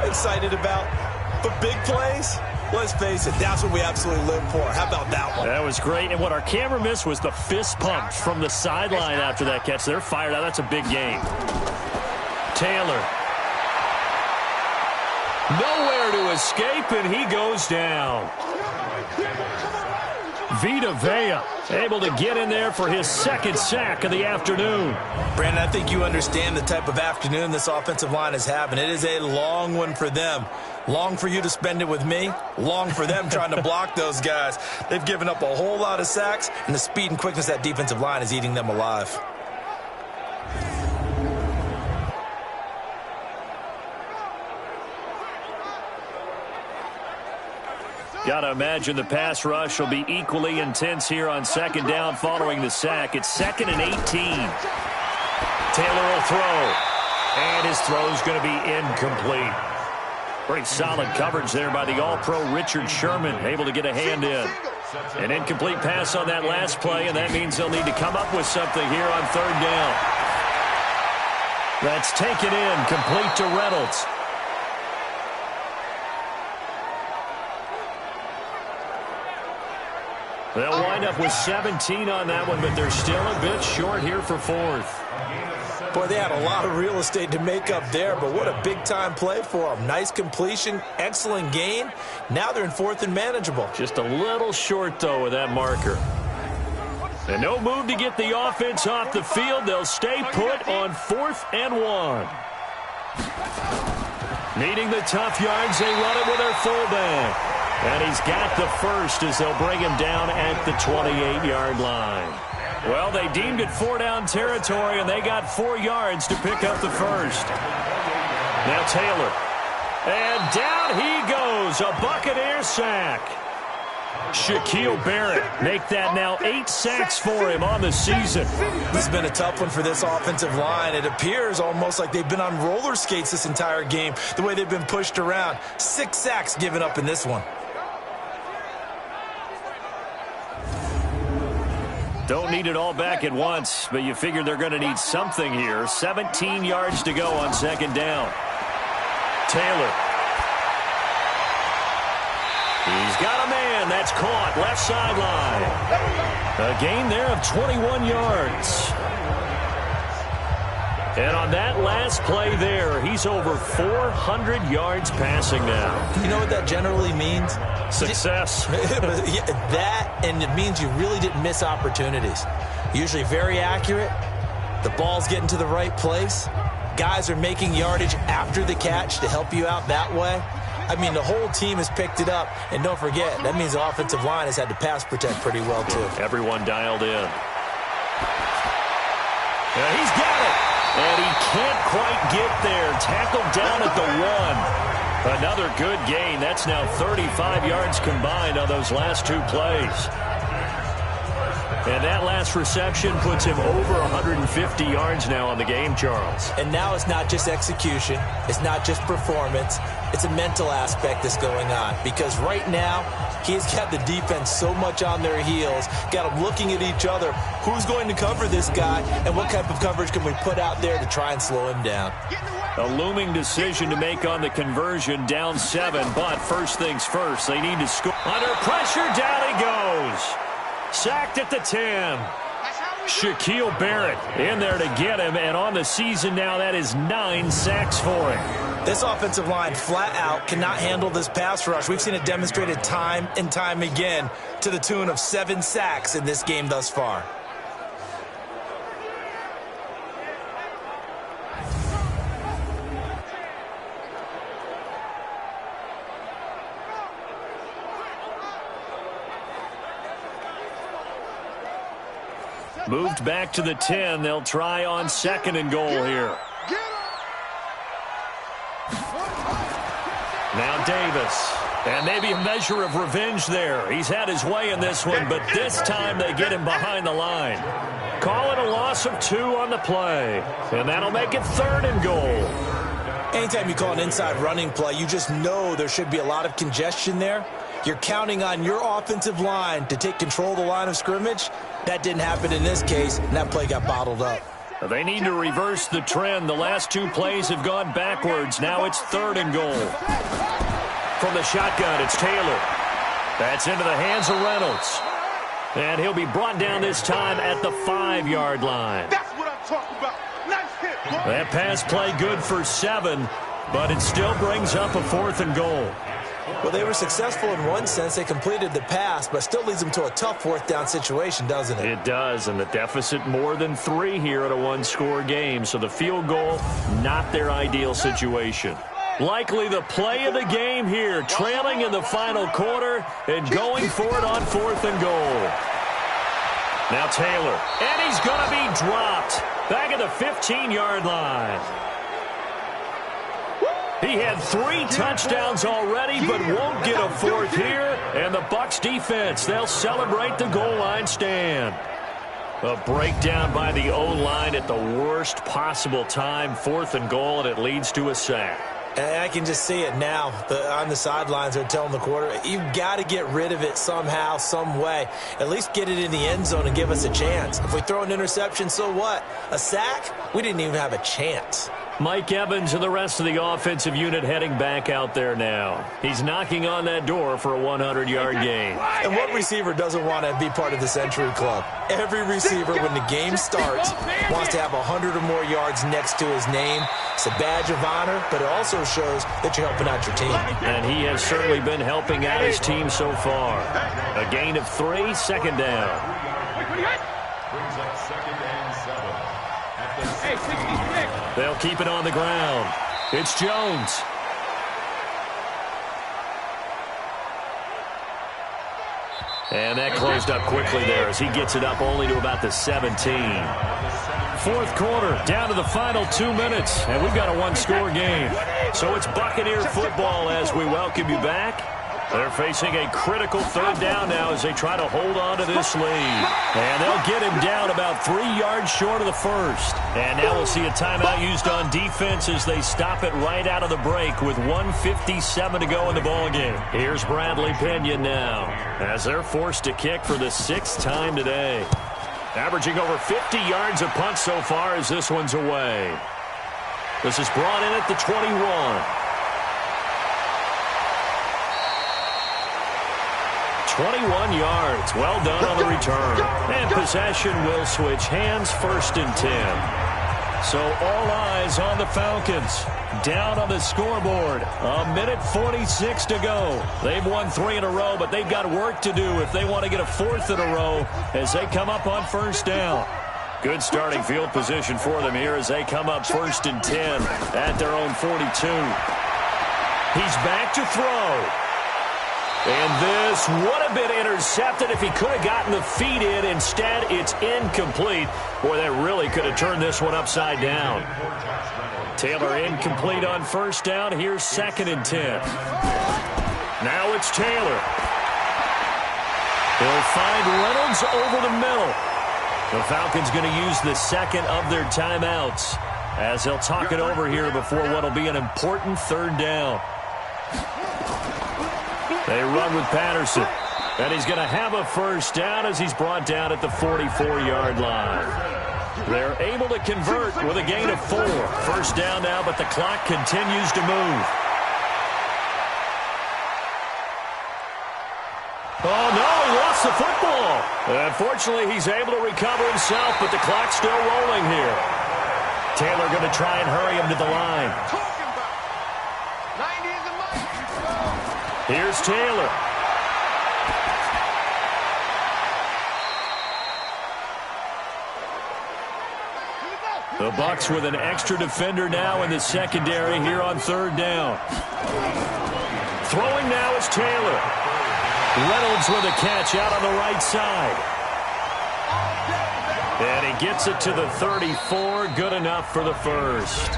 excited about. But big plays, let's face it, that's what we absolutely live for. How about that one? That was great. And what our camera missed was the fist pump from the sideline after that catch. They're fired out. That's a big game. Taylor. Nowhere to escape, and he goes down. Vita Vea able to get in there for his second sack of the afternoon. Brandon, I think you understand the type of afternoon this offensive line is having. It is a long one for them. Long for you to spend it with me. Long for them trying to block those guys. They've given up a whole lot of sacks, and the speed and quickness of that defensive line is eating them alive. Got to imagine the pass rush will be equally intense here on second down following the sack. It's 2nd and 18. Taylor will throw. And his throw's going to be incomplete. Pretty solid coverage there by the All-Pro Richard Sherman, able to get a hand in. An incomplete pass on that last play, and that means they'll need to come up with something here on third down. That's taken in, complete to Reynolds. They'll wind up with 17 on that one, but they're still a bit short here for fourth. Boy, they had a lot of real estate to make up there, but what a big-time play for them. Nice completion, excellent gain. Now they're in fourth and manageable. Just a little short, though, with that marker. And no move to get the offense off the field. They'll stay put on 4th and 1. Needing the tough yards, they run it with their fullback. And he's got the first as they'll bring him down at the 28-yard line. Well, they deemed it 4-down territory, and they got 4 yards to pick up the first. Now Taylor. And down he goes. A Buccaneer sack. Shaquille Barrett make that now 8 sacks for him on the season. This has been a tough one for this offensive line. It appears almost like they've been on roller skates this entire game, the way they've been pushed around. 6 sacks given up in this one. Don't need it all back at once, but you figure they're going to need something here. 17 yards to go on second down. Taylor. He's got a man. That's caught. Left sideline. A gain there of 21 yards. And on that last play there, he's over 400 yards passing now. You know what that generally means? Success. That, and it means you really didn't miss opportunities. Usually very accurate. The ball's getting to the right place. Guys are making yardage after the catch to help you out that way. I mean, the whole team has picked it up. And don't forget, that means the offensive line has had to pass protect pretty well, too. Everyone dialed in. Yeah, he's got it. And he can't quite get there. Tackled down at the 1. Another good gain. That's now 35 yards combined on those last 2 plays. And that last reception puts him over 150 yards now on the game, Charles. And now it's not just execution. It's not just performance. It's a mental aspect that's going on. Because right now, he's got the defense so much on their heels, got them looking at each other. Who's going to cover this guy, and what type of coverage can we put out there to try and slow him down? A looming decision to make on the conversion, down 7. But first things first, they need to score. Under pressure, down he goes. Sacked at the 10. Shaquille Barrett in there to get him, and on the season now, that is 9 sacks for him. This offensive line flat out cannot handle this pass rush. We've seen it demonstrated time and time again to the tune of 7 sacks in this game thus far. Moved back to the 10. They'll try on 2nd and goal here. Now Davis. And maybe a measure of revenge there. He's had his way in this one, but this time they get him behind the line. Call it a loss of 2 on the play. And that'll make it 3rd and goal. Anytime you call an inside running play, you just know there should be a lot of congestion there. You're counting on your offensive line to take control of the line of scrimmage. That didn't happen in this case, and that play got bottled up. They need to reverse the trend. The last 2 plays have gone backwards. Now it's 3rd and goal. From the shotgun, it's Taylor. That's into the hands of Reynolds. And he'll be brought down this time at the 5-yard line. That's what I'm talking about. Nice hit, boy. That pass play good for 7, but it still brings up a 4th and goal. Well, they were successful in one sense. They completed the pass, but still leads them to a tough 4th down situation, doesn't it? It does, and the deficit more than 3 here at a 1-score game. So the field goal, not their ideal situation. Likely the play of the game here, trailing in the final quarter and going for it on 4th and goal. Now Taylor, and he's going to be dropped back at the 15-yard line. He had 3 touchdowns already, but won't get a 4th here. And the Bucs defense, they'll celebrate the goal line stand. A breakdown by the O-line at the worst possible time, 4th and goal, and it leads to a sack. And I can just see it now. On the sidelines, they're telling the quarterback, you've got to get rid of it somehow, some way. At least get it in the end zone and give us a chance. If we throw an interception, so what? A sack? We didn't even have a chance. Mike Evans and the rest of the offensive unit heading back out there now. He's knocking on that door for a 100-yard gain. And what receiver doesn't want to be part of the Century Club? Every receiver, when the game starts, wants to have 100 or more yards next to his name. It's a badge of honor, but it also shows that you're helping out your team. And he has certainly been helping out his team so far. A gain of 3, 2nd down. Brings up 2nd and 7. At the 66. They'll keep it on the ground. It's Jones. And that closed up quickly there as he gets it up only to about the 17. 4th quarter, down to the final 2 minutes, and we've got a 1-score game. So it's Buccaneer football as we welcome you back. They're facing a critical 3rd down now as they try to hold on to this lead. And they'll get him down about 3 yards short of the 1st. And now we'll see a timeout used on defense as they stop it right out of the break with 1:57 to go in the ballgame. Here's Bradley Pinion now as they're forced to kick for the 6th time today. Averaging over 50 yards a punt so far as this one's away. This is brought in at the 21. 21 yards. Well done on the return. And possession will switch hands, 1st and 10. So all eyes on the Falcons. Down on the scoreboard. 1:46 to go. They've won 3 in a row, but they've got work to do if they want to get a 4th in a row as they come up on 1st down. Good starting field position for them here as they come up 1st and 10 at their own 42. He's back to throw. And this would have been intercepted if he could have gotten the feet in. Instead, it's incomplete. Boy, that really could have turned this one upside down. Taylor incomplete on 1st down. Here's 2nd and 10. Now it's Taylor. They'll find Reynolds over the middle. The Falcons going to use the 2nd of their timeouts as they'll talk it over here before what will be an important 3rd down. They run with Patterson. And he's going to have a 1st down as he's brought down at the 44-yard line. They're able to convert with a gain of 4. 1st down now, but the clock continues to move. Oh, no, he lost the football. Unfortunately, he's able to recover himself, but the clock's still rolling here. Taylor going to try and hurry him to the line. Here's Taylor. The Bucs with an extra defender now in the secondary here on 3rd down. Throwing now is Taylor. Reynolds with a catch out on the right side. And he gets it to the 34. Good enough for the first.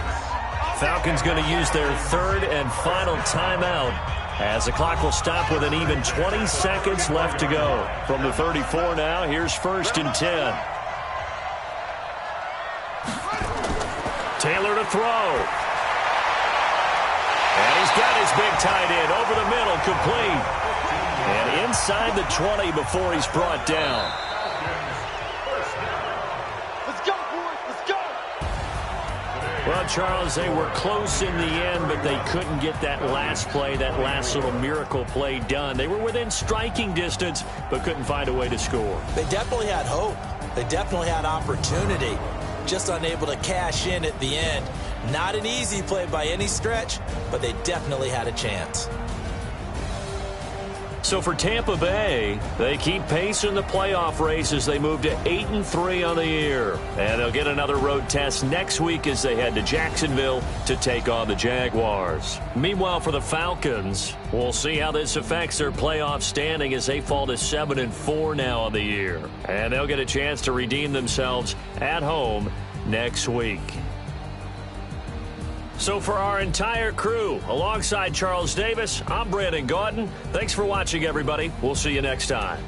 Falcons going to use their third and final timeout as the clock will stop with an even 20 seconds left to go. From the 34 now, here's 1st and 10. Taylor to throw. And he's got his big tight end over the middle, complete. And inside the 20 before he's brought down. Let's go, boys. Let's go. Well, Charles, they were close in the end, but they couldn't get that last play, that last little miracle play done. They were within striking distance, but couldn't find a way to score. They definitely had hope. They definitely had opportunity. Just unable to cash in at the end. Not an easy play by any stretch, but they definitely had a chance. So for Tampa Bay, they keep pace in the playoff race as they move to 8-3 on the year. And they'll get another road test next week as they head to Jacksonville to take on the Jaguars. Meanwhile, for the Falcons, we'll see how this affects their playoff standing as they fall to 7-4 now on the year. And they'll get a chance to redeem themselves at home next week. So for our entire crew, alongside Charles Davis, I'm Brandon Gaudin. Thanks for watching, everybody. We'll see you next time.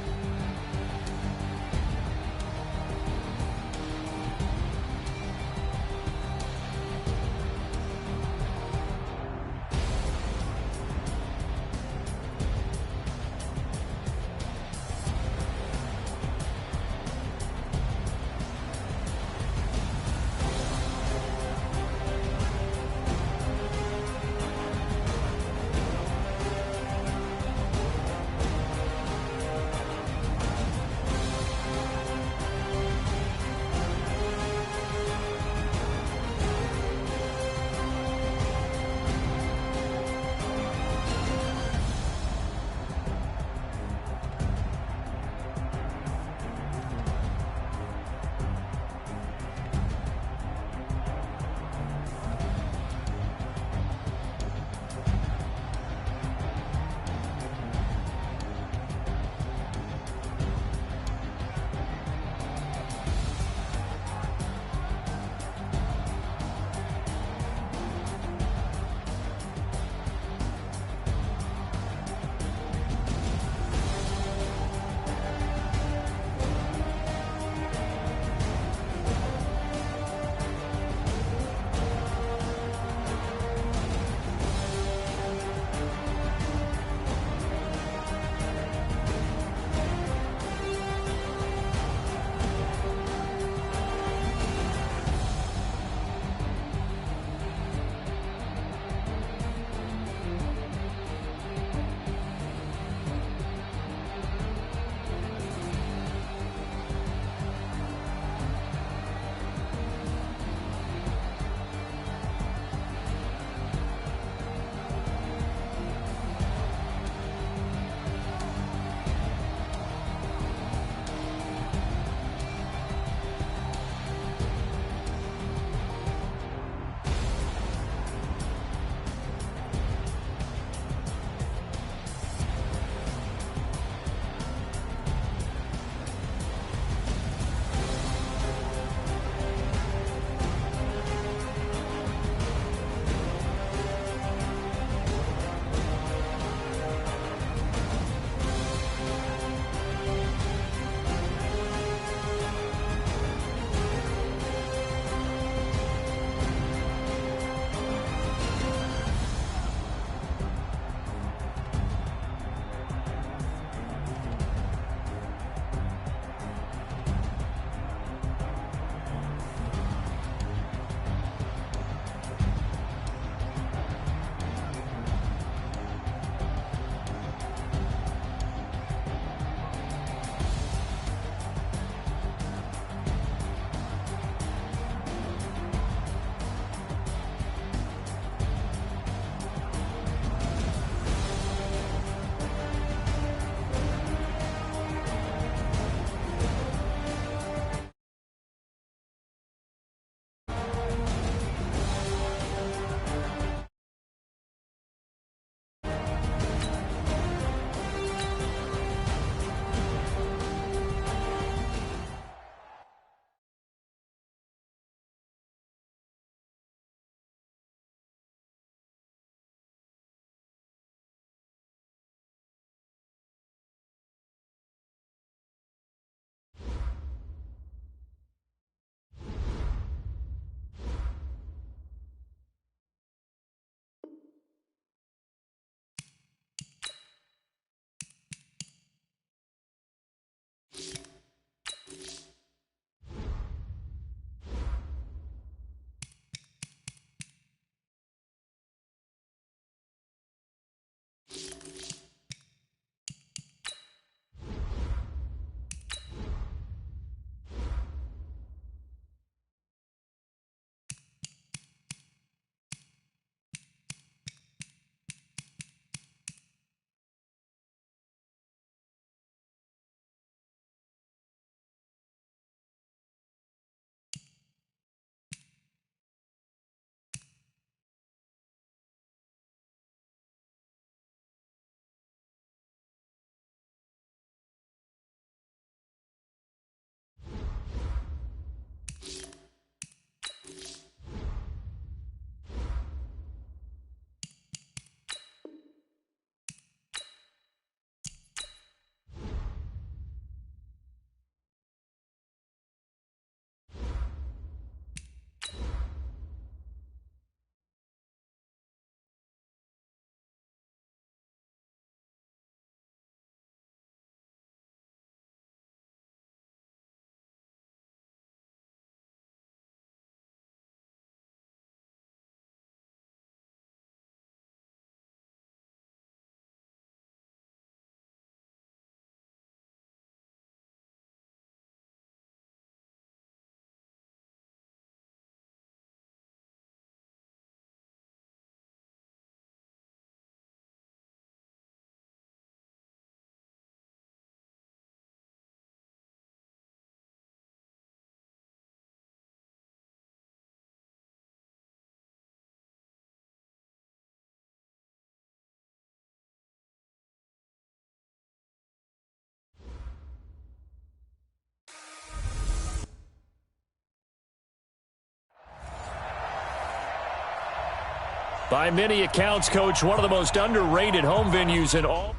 By many accounts, Coach, one of the most underrated home venues in all.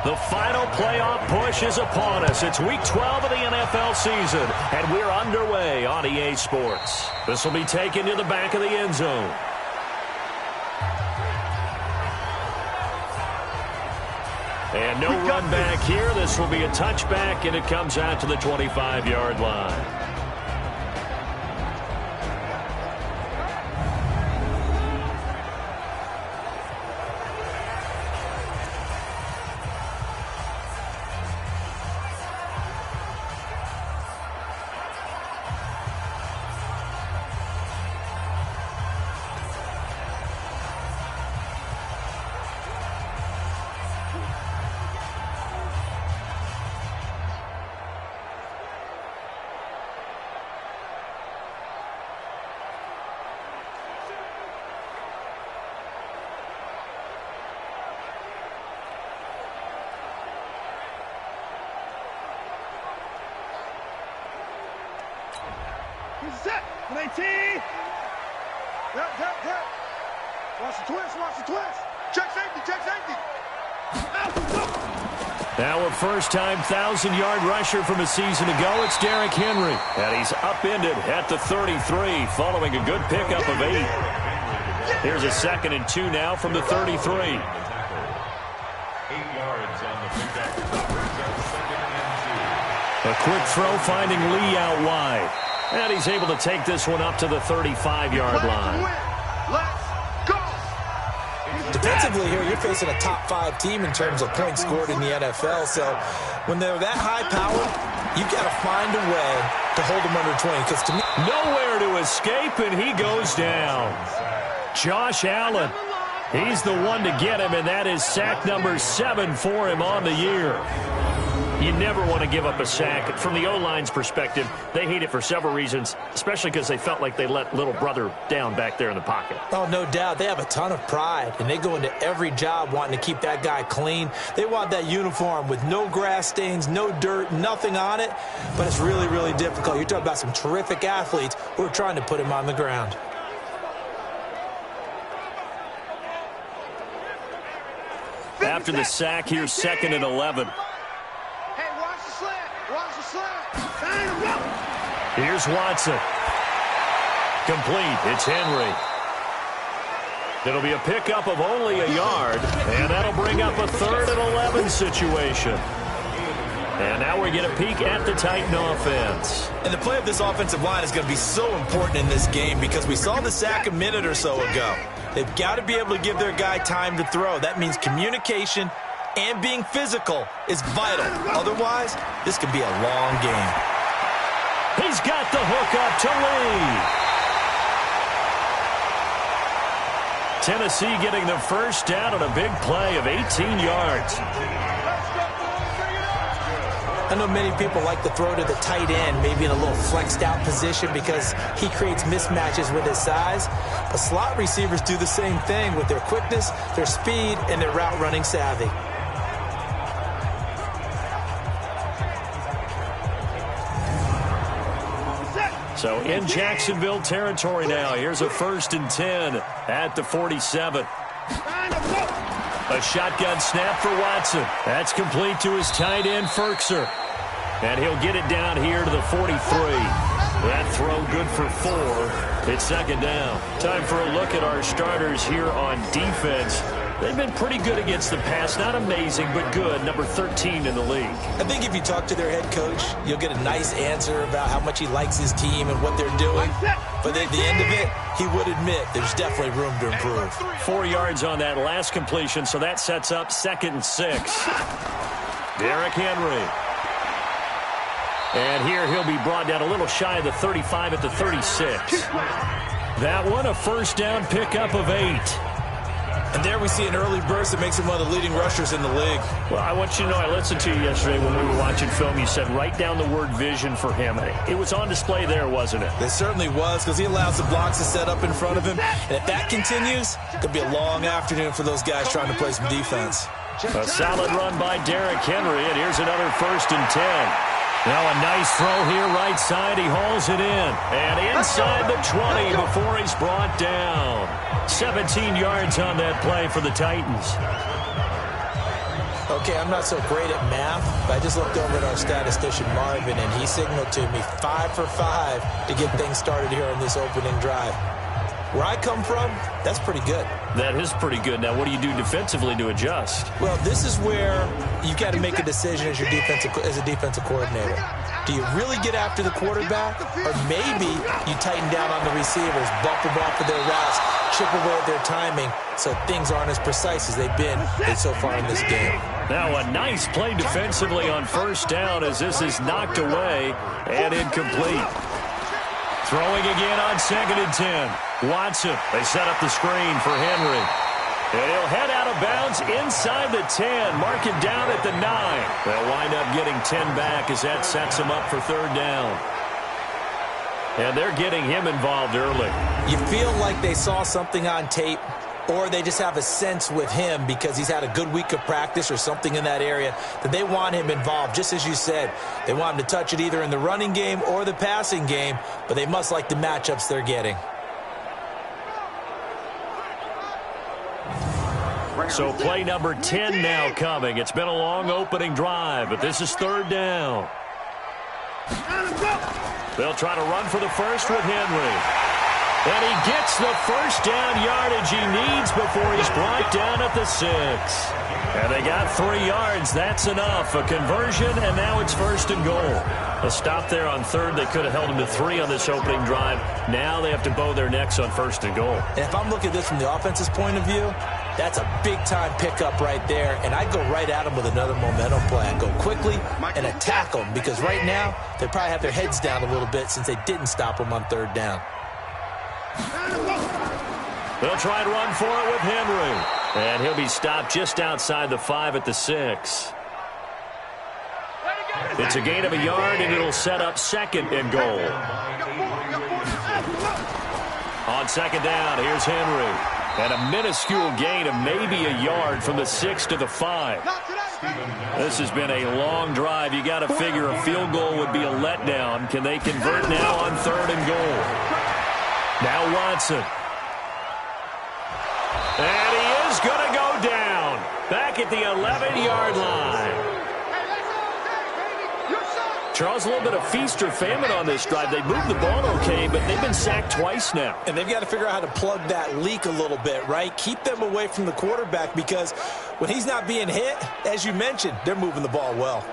The final playoff push is upon us. It's Week 12 of the NFL season, and we're underway on EA Sports. This will be taken to the back of the end zone. And no run back here. This will be a touchback, and it comes out to the 25-yard line. Set. 18. Yep. Watch the twist. Check safety. Now a first-time 1,000-yard rusher from a season ago. It's Derrick Henry. And he's upended at the 33 following a good pickup of 8. Here's a 2nd and 2 now from the 33. 8 yards on the pickup. A quick throw finding Lee out wide. And he's able to take this one up to the 35-yard line. Let's go. Defensively here, you're facing a top 5 team in terms of points scored in the NFL. So when they're that high powered, you got to find a way to hold them under 20. Because to me, nowhere to escape, and he goes down. Josh Allen, he's the one to get him, and that is sack number 7 for him on the year. You never want to give up a sack. From the O-line's perspective, they hate it for several reasons, especially because they felt like they let little brother down back there in the pocket. oh, no doubt. They have a ton of pride, and they go into every job wanting to keep that guy clean. They want that uniform with no grass stains, no dirt, nothing on it, but it's really, really difficult. You're talking about some terrific athletes who are trying to put him on the ground. After the sack, here's 2nd and 11. Here's Watson. Complete. It's Henry. It'll be a pickup of only a yard, and that'll bring up a 3rd and 11 situation. And now we get a peek at the Titan offense. And the play of this offensive line is going to be so important in this game because we saw the sack a minute or so ago. They've got to be able to give their guy time to throw. That means communication and being physical is vital. Otherwise, this could be a long game. He's got the hook up to Lee. Tennessee getting the first down on a big play of 18 yards. I know many people like to throw to the tight end, maybe in a little flexed out position because he creates mismatches with his size. But slot receivers do the same thing with their quickness, their speed, and their route running savvy. So in Jacksonville territory now. Here's a 1st and 10 at the 47. A shotgun snap for Watson. That's complete to his tight end, Firkser. And he'll get it down here to the 43. That throw good for 4. It's 2nd down. Time for a look at our starters here on defense. They've been pretty good against the pass. Not amazing, but good. Number 13 in the league. I think if you talk to their head coach, you'll get a nice answer about how much he likes his team and what they're doing. But at the end of it, he would admit there's definitely room to improve. 4 yards on that last completion, so that sets up 2nd and 6. Derrick Henry. And here he'll be brought down a little shy of the 35 at the 36. That one, a first down pickup of 8. And there we see an early burst that makes him one of the leading rushers in the league. Well, I want you to know, I listened to you yesterday when we were watching film. You said write down the word vision for him. It was on display there, wasn't it? It certainly was, because he allows the blocks to set up in front of him. And if that continues, it could be a long afternoon for those guys trying to play some defense. A solid run by Derrick Henry, and here's another 1st and 10. Now a nice throw here right side. He hauls it in. And inside the 20 before he's brought down. 17 yards on that play for the Titans. Okay, I'm not so great at math, but I just looked over at our statistician, Marvin, and he signaled to me 5 for 5 to get things started here on this opening drive. Where I come from, that's pretty good. That is pretty good. Now, what do you do defensively to adjust? Well, this is where you've got to make a decision as a defensive coordinator. Do you really get after the quarterback, or maybe you tighten down on the receivers, bump them off of their routes, chip away at their timing, so things aren't as precise as they've been so far in this game. Now a nice play defensively on 1st down as this is knocked away and incomplete. Throwing again on 2nd and 10. Watson, they set up the screen for Henry. And he'll head out of bounds inside the 10. Mark him down at the 9. They'll wind up getting 10 back as that sets him up for 3rd down. And they're getting him involved early. You feel like they saw something on tape, or they just have a sense with him because he's had a good week of practice or something in that area that they want him involved. Just as you said, they want him to touch it either in the running game or the passing game, but they must like the matchups they're getting. So play number 10 now coming. It's been a long opening drive, but this is 3rd down. They'll try to run for the first with Henry. And he gets the 1st down yardage he needs before he's brought down at the 6. And they got 3 yards. That's enough. A conversion, and now it's 1st and goal. A stop there on 3rd. They could have held him to 3 on this opening drive. Now they have to bow their necks on 1st and goal. And if I'm looking at this from the offense's point of view, that's a big-time pickup right there. And I'd go right at him with another momentum play. I'd go quickly and attack them because right now they probably have their heads down a little bit since they didn't stop him on 3rd down. They'll try and run for it with Henry. And he'll be stopped just outside the 5 at the 6. It's a gain of a yard, and it'll set up 2nd and goal. On 2nd down, here's Henry. And a minuscule gain of maybe a yard from the 6 to the 5. This has been a long drive. You got to figure a field goal would be a letdown. Can they convert now on 3rd and goal? Now Watson. And he is going to go down. Back at the 11-yard line. Charles, a little bit of feast or famine on this drive. They moved the ball okay, but they've been sacked twice now. And they've got to figure out how to plug that leak a little bit, right? Keep them away from the quarterback because when he's not being hit, as you mentioned, they're moving the ball well.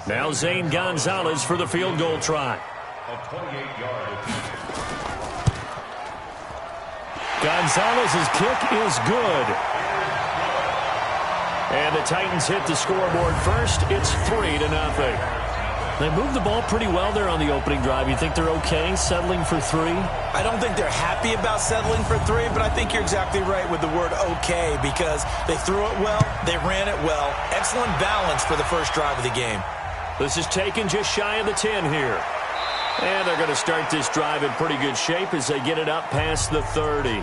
Now Zane Gonzalez for the field goal try. A 28-yard. Gonzalez's kick is good. And the Titans hit the scoreboard first. It's 3-0. They moved the ball pretty well there on the opening drive. You think they're okay settling for 3? I don't think they're happy about settling for 3, but I think you're exactly right with the word okay because they threw it well, they ran it well. Excellent balance for the first drive of the game. This is taken just shy of the 10 here. And they're going to start this drive in pretty good shape as they get it up past the 30.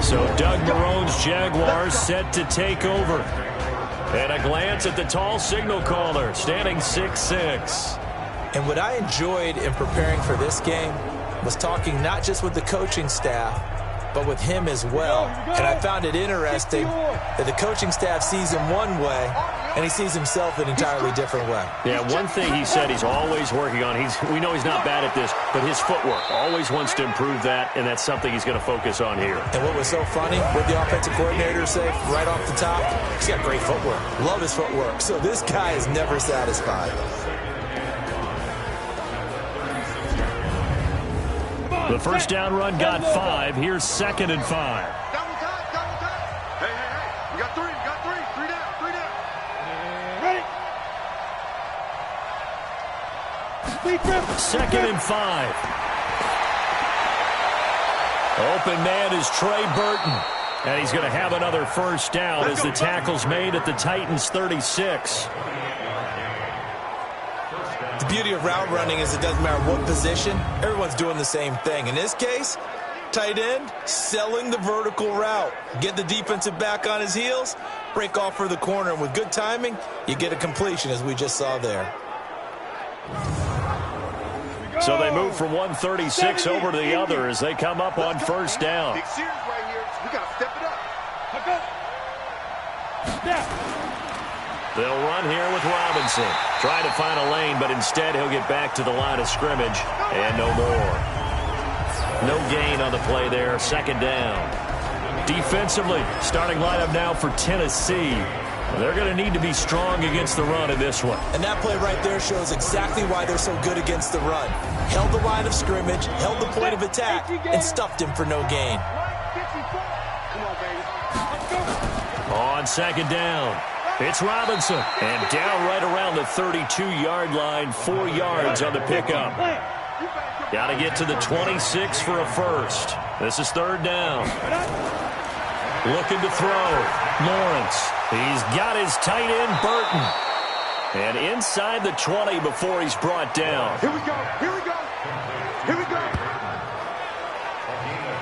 So Doug Marone's Jaguars set to take over. And a glance at the tall signal caller, standing 6'6". And what I enjoyed in preparing for this game was talking not just with the coaching staff, but with him as well. And I found it interesting that the coaching staff sees him one way, and he sees himself an entirely different way. Yeah, one thing he said he's always working on, we know he's not bad at this, but his footwork, always wants to improve that, and that's something he's going to focus on here. And what was so funny, what the offensive coordinator say right off the top, he's got great footwork. Love his footwork. So this guy is never satisfied. The first down run got 5. Here's 2nd and 5. Double time. Hey. You got 3. 3 down. Ready? 2nd and 5. Open man is Trey Burton. And he's going to have another first down as the tackle's made at the Titans' 36. The beauty of route running is it doesn't matter what position. Everyone's doing the same thing. In this case, tight end, selling the vertical route. Get the defensive back on his heels, break off for the corner. And with good timing, you get a completion, as we just saw there. So they move from 136 over to the other as they come up on first down. Big series right here. We got to step it up. They'll run here with Robinson. Trying to find a lane, but instead he'll get back to the line of scrimmage. And no more. No gain on the play there. Second down. Defensively, starting lineup now for Tennessee. They're going to need to be strong against the run in this one. And that play right there shows exactly why they're so good against the run. Held the line of scrimmage, held the point of attack, and stuffed him for no gain. On second down, it's Robinson. And down right around the 32-yard line, 4 yards on the pickup. Got to get to the 26 for a first. This is third down. Looking to throw. Lawrence. He's got his tight end, Burton. And inside the 20 before he's brought down. Here we go. Here we go. Here we go.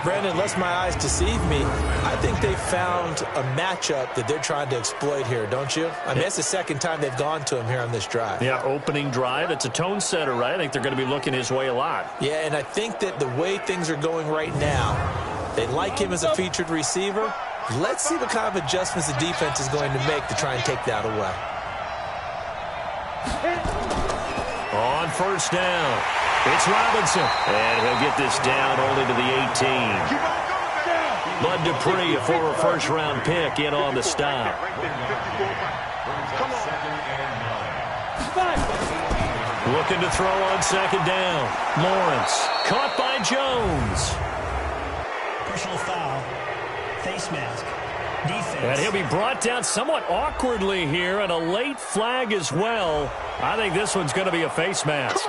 Brandon, unless my eyes deceive me, I think they found a matchup that they're trying to exploit here, don't you? I mean, it's the second time they've gone to him here on this drive. Yeah, opening drive. It's a tone setter, right? I think they're going to be looking his way a lot. Yeah, and I think that the way things are going right now, they like him as a featured receiver. Let's see what kind of adjustments the defense is going to make to try and take that away. On first down, it's Robinson. And he'll get this down only to the 18. Bud Dupree, a former first-round pick, in on the stop. Looking to throw on second down. Lawrence, caught by Jones. Personal foul. Face mask. Defense. And he'll be brought down somewhat awkwardly here, and a late flag as well. I think this one's going to be a face mask.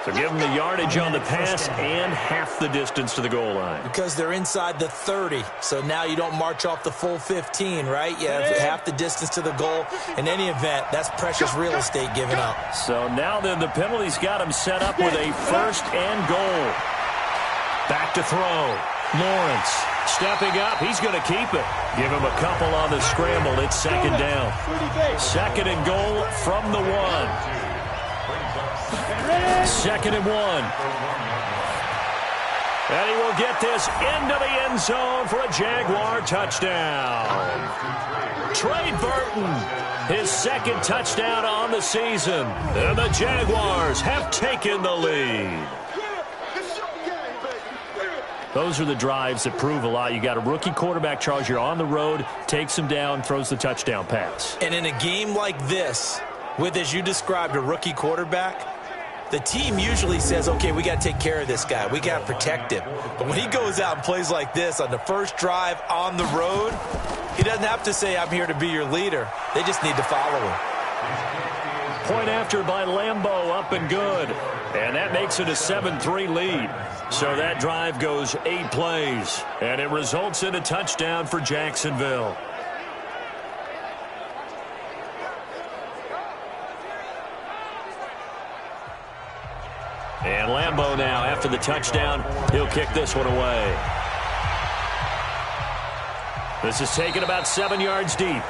So give them the yardage on the pass and half the distance to the goal line. Because they're inside the 30, so now you don't march off the full 15, right? You have half the distance to the goal. In any event, that's precious real estate given up. So now then the penalty's got him set up with a first and goal. Back to throw. Lawrence stepping up. He's going to keep it. Give him a couple on the scramble. It's second down. Second and goal from the 1. Second and 1. And he will get this into the end zone for a Jaguar touchdown. Trey Burton, his second touchdown on the season. And the Jaguars have taken the lead. Those are the drives that prove a lot. You got a rookie quarterback, Charles. You're on the road, takes him down, throws the touchdown pass. And in a game like this, with, as you described, a rookie quarterback, the team usually says, okay, we got to take care of this guy. We got to protect him. But when he goes out and plays like this on the first drive on the road, he doesn't have to say, I'm here to be your leader. They just need to follow him. Point after by Lambeau, up and good. And that makes it a 7-3 lead. So that drive goes 8 plays. And it results in a touchdown for Jacksonville. And Lambeau now, after the touchdown, he'll kick this one away. This is taken about 7 yards deep.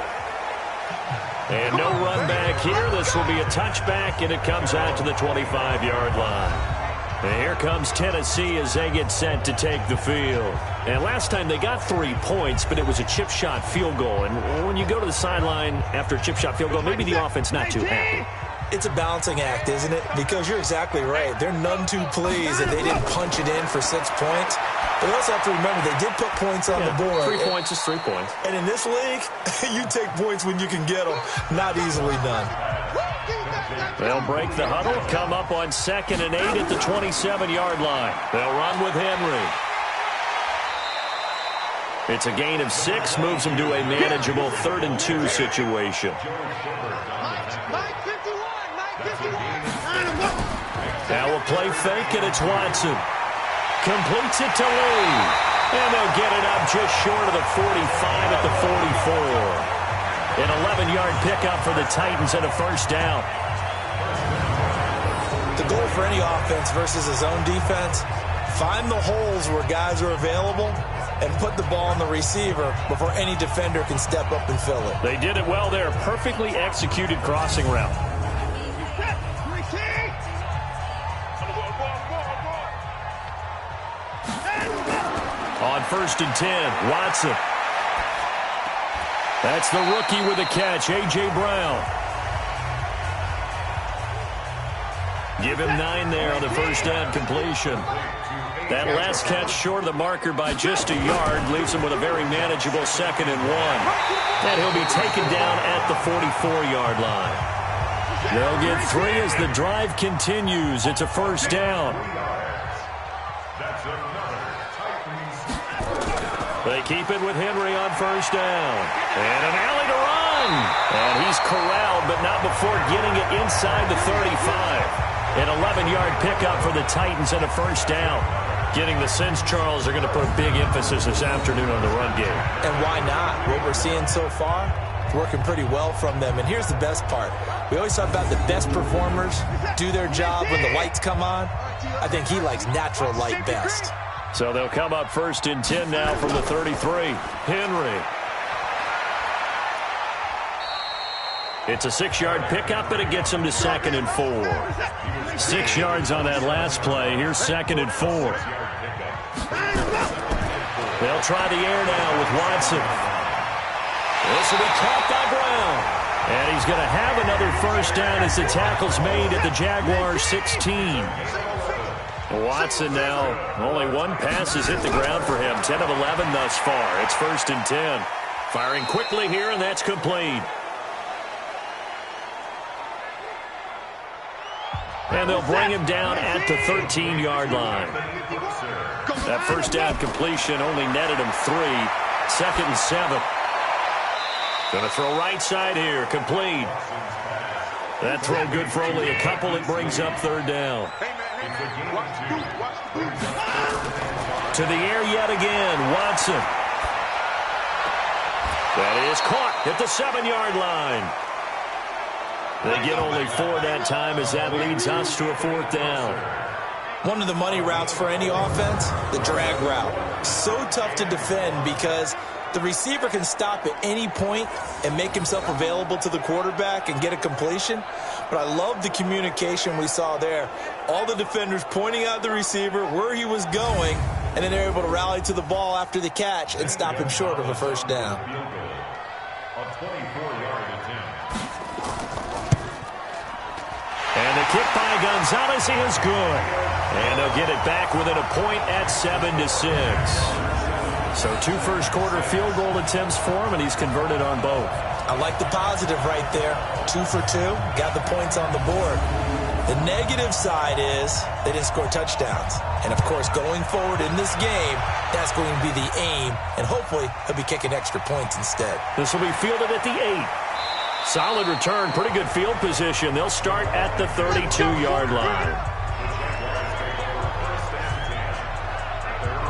And no run back here. This will be a touchback, and it comes out to the 25-yard line. And here comes Tennessee as they get set to take the field. And last time they got 3 points, but it was a chip shot field goal. And when you go to the sideline after a chip shot field goal, maybe the offense not too happy. It's a balancing act, isn't it? Because you're exactly right. They're none too pleased that they didn't punch it in for 6 points. But we also have to remember they did put points on the board. 3 points is 3 points. And in this league, you take points when you can get them. Not easily done. They'll break the huddle, come up on 2nd and 8 at the 27-yard line. They'll run with Henry. It's a gain of 6, moves them to a manageable 3rd and 2 situation. Now we'll play fake, and it's Watson. Completes it to Lee. And they'll get it up just short of the 45 at the 44. An 11-yard pickup for the Titans and a first down. The goal for any offense versus his own defense, find the holes where guys are available and put the ball on the receiver before any defender can step up and fill it. They did it well there. Perfectly executed crossing route. On 1st and 10, Watson. That's the rookie with a catch, A.J. Brown. Give him 9 there on the first down completion. That last catch short of the marker by just a yard leaves him with a very manageable 2nd and 1. And he'll be taken down at the 44-yard line. They'll get 3 as the drive continues. It's a first down. They keep it with Henry on first down. And an alley to run. And he's corralled, but not before getting it inside the 35. An 11-yard pickup for the Titans and a first down. Getting the sense, Charles, are going to put a big emphasis this afternoon on the run game. And why not? What we're seeing so far, it's working pretty well from them. And here's the best part. We always talk about the best performers do their job when the lights come on. I think he likes natural light best. So they'll come up 1st and 10 now from the 33. Henry. It's a 6-yard pickup, and it gets him to 2nd and 4. 6 yards on that last play. Here's 2nd and 4. They'll try the air now with Watson. This will be caught by Brown. And he's going to have another first down as the tackle's made at the Jaguars' 16. Watson now, only 1 pass has hit the ground for him. 10 of 11 thus far. It's 1st and 10. Firing quickly here, and that's complete. And they'll bring him down at the 13-yard line. That first down completion only netted him 3. 2nd and 7. Going to throw right side here. Complete. That throw good for only a couple. It brings up 3rd down. To the air yet again. Watson. That is caught at the 7-yard line. They get only 4 that time as that leads us to a 4th down. One of the money routes for any offense, the drag route. So tough to defend because the receiver can stop at any point and make himself available to the quarterback and get a completion. But I love the communication we saw there. All the defenders pointing out the receiver, where he was going, and then they're able to rally to the ball after the catch and stop him short of a first down. And the kick by Gonzalez is good. And they'll get it back within a point at 7-6. So 2 first-quarter field goal attempts for him, and he's converted on both. I like the positive right there. 2 for 2, got the points on the board. The negative side is they didn't score touchdowns. And, of course, going forward in this game, that's going to be the aim. And hopefully he'll be kicking extra points instead. This will be fielded at the 8. Solid return, pretty good field position. They'll start at the 32-yard line.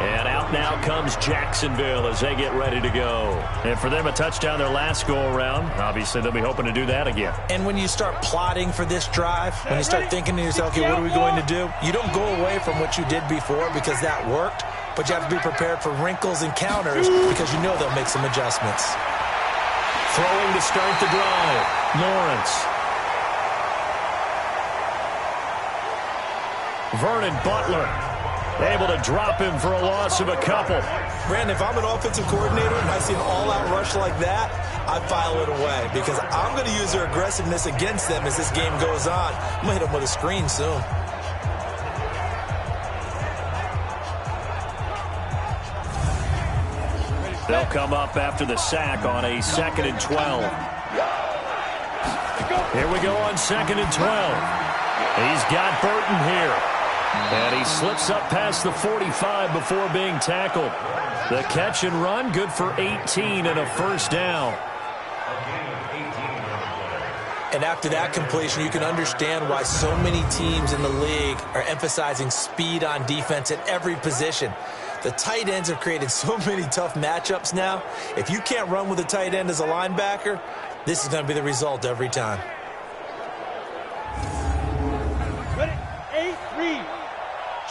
And out now comes Jacksonville as they get ready to go. And for them, a touchdown their last go-around. Obviously, they'll be hoping to do that again. And when you start plotting for this drive, when you start thinking to yourself, okay, what are we going to do? You don't go away from what you did before because that worked, but you have to be prepared for wrinkles and counters because you know they'll make some adjustments. Throwing to start the drive, Lawrence. Vernon Butler able to drop him for a loss of a couple. Brandon, if I'm an offensive coordinator and I see an all-out rush like that, I file it away because I'm going to use their aggressiveness against them as this game goes on. I'm going to hit them with a screen soon. They'll come up after the sack on a 2nd and 12. Here we go on 2nd and 12. He's got Burton here. And he slips up past the 45 before being tackled. The catch and run, good for 18 and a first down. And after that completion, you can understand why so many teams in the league are emphasizing speed on defense at every position. The tight ends have created so many tough matchups now. If you can't run with a tight end as a linebacker, this is going to be the result every time. Ready? 8, read.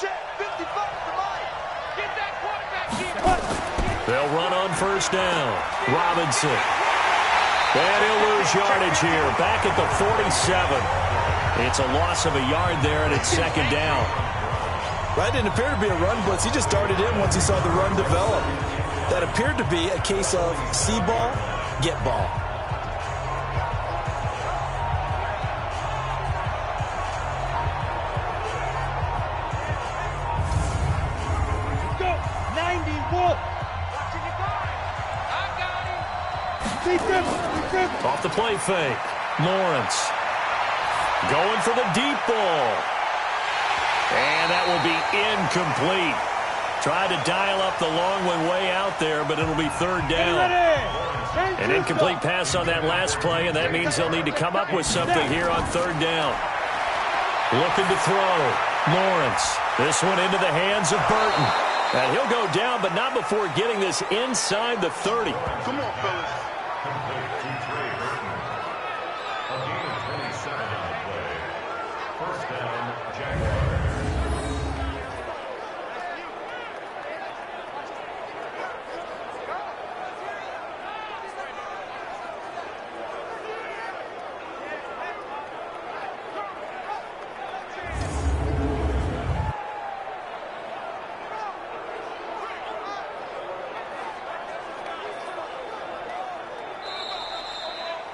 Check 55 to Mike. Get that quarterback here. They'll run on first down. Robinson. And he'll lose yardage here. Back at the 47. It's a loss of a yard there, and it's second down. That didn't appear to be a run blitz. He just darted in once he saw the run develop. That appeared to be a case of see ball, get ball. Go. 90, Wolf. Watching it go. I got him. Defense. Off the play fake. Lawrence. Going for the deep ball. And that will be incomplete. Tried to dial up the long one way out there, but it'll be third down. An incomplete pass on that last play, and that means they'll need to come up with something here on third down. Looking to throw. Lawrence. This one into the hands of Burton. And he'll go down, but not before getting this inside the 30. Come on, fellas. Complete to Trey Burton. A gain of 27 on the play. First down, Jaguars.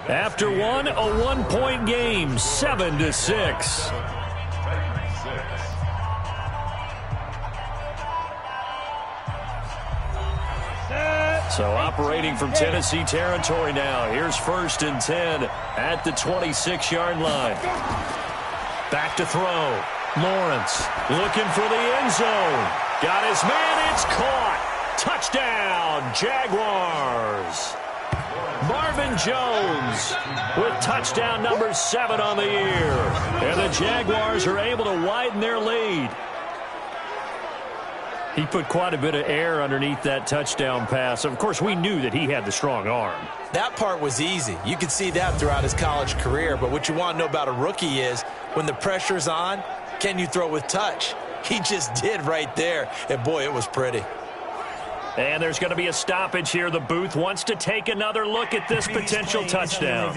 After one, a one-point game, 7-6. So operating from Tennessee territory now. Here's first and 10 at the 26-yard line. Back to throw. Lawrence looking for the end zone. Got his man. It's caught. Touchdown, Jaguars. Marvin Jones with touchdown number 7 on the year. And the Jaguars are able to widen their lead. He put quite a bit of air underneath that touchdown pass. Of course, we knew that he had the strong arm. That part was easy. You could see that throughout his college career. But what you want to know about a rookie is when the pressure's on, can you throw with touch? He just did right there. And, boy, it was pretty. And there's going to be a stoppage here. The booth wants to take another look at this potential touchdown.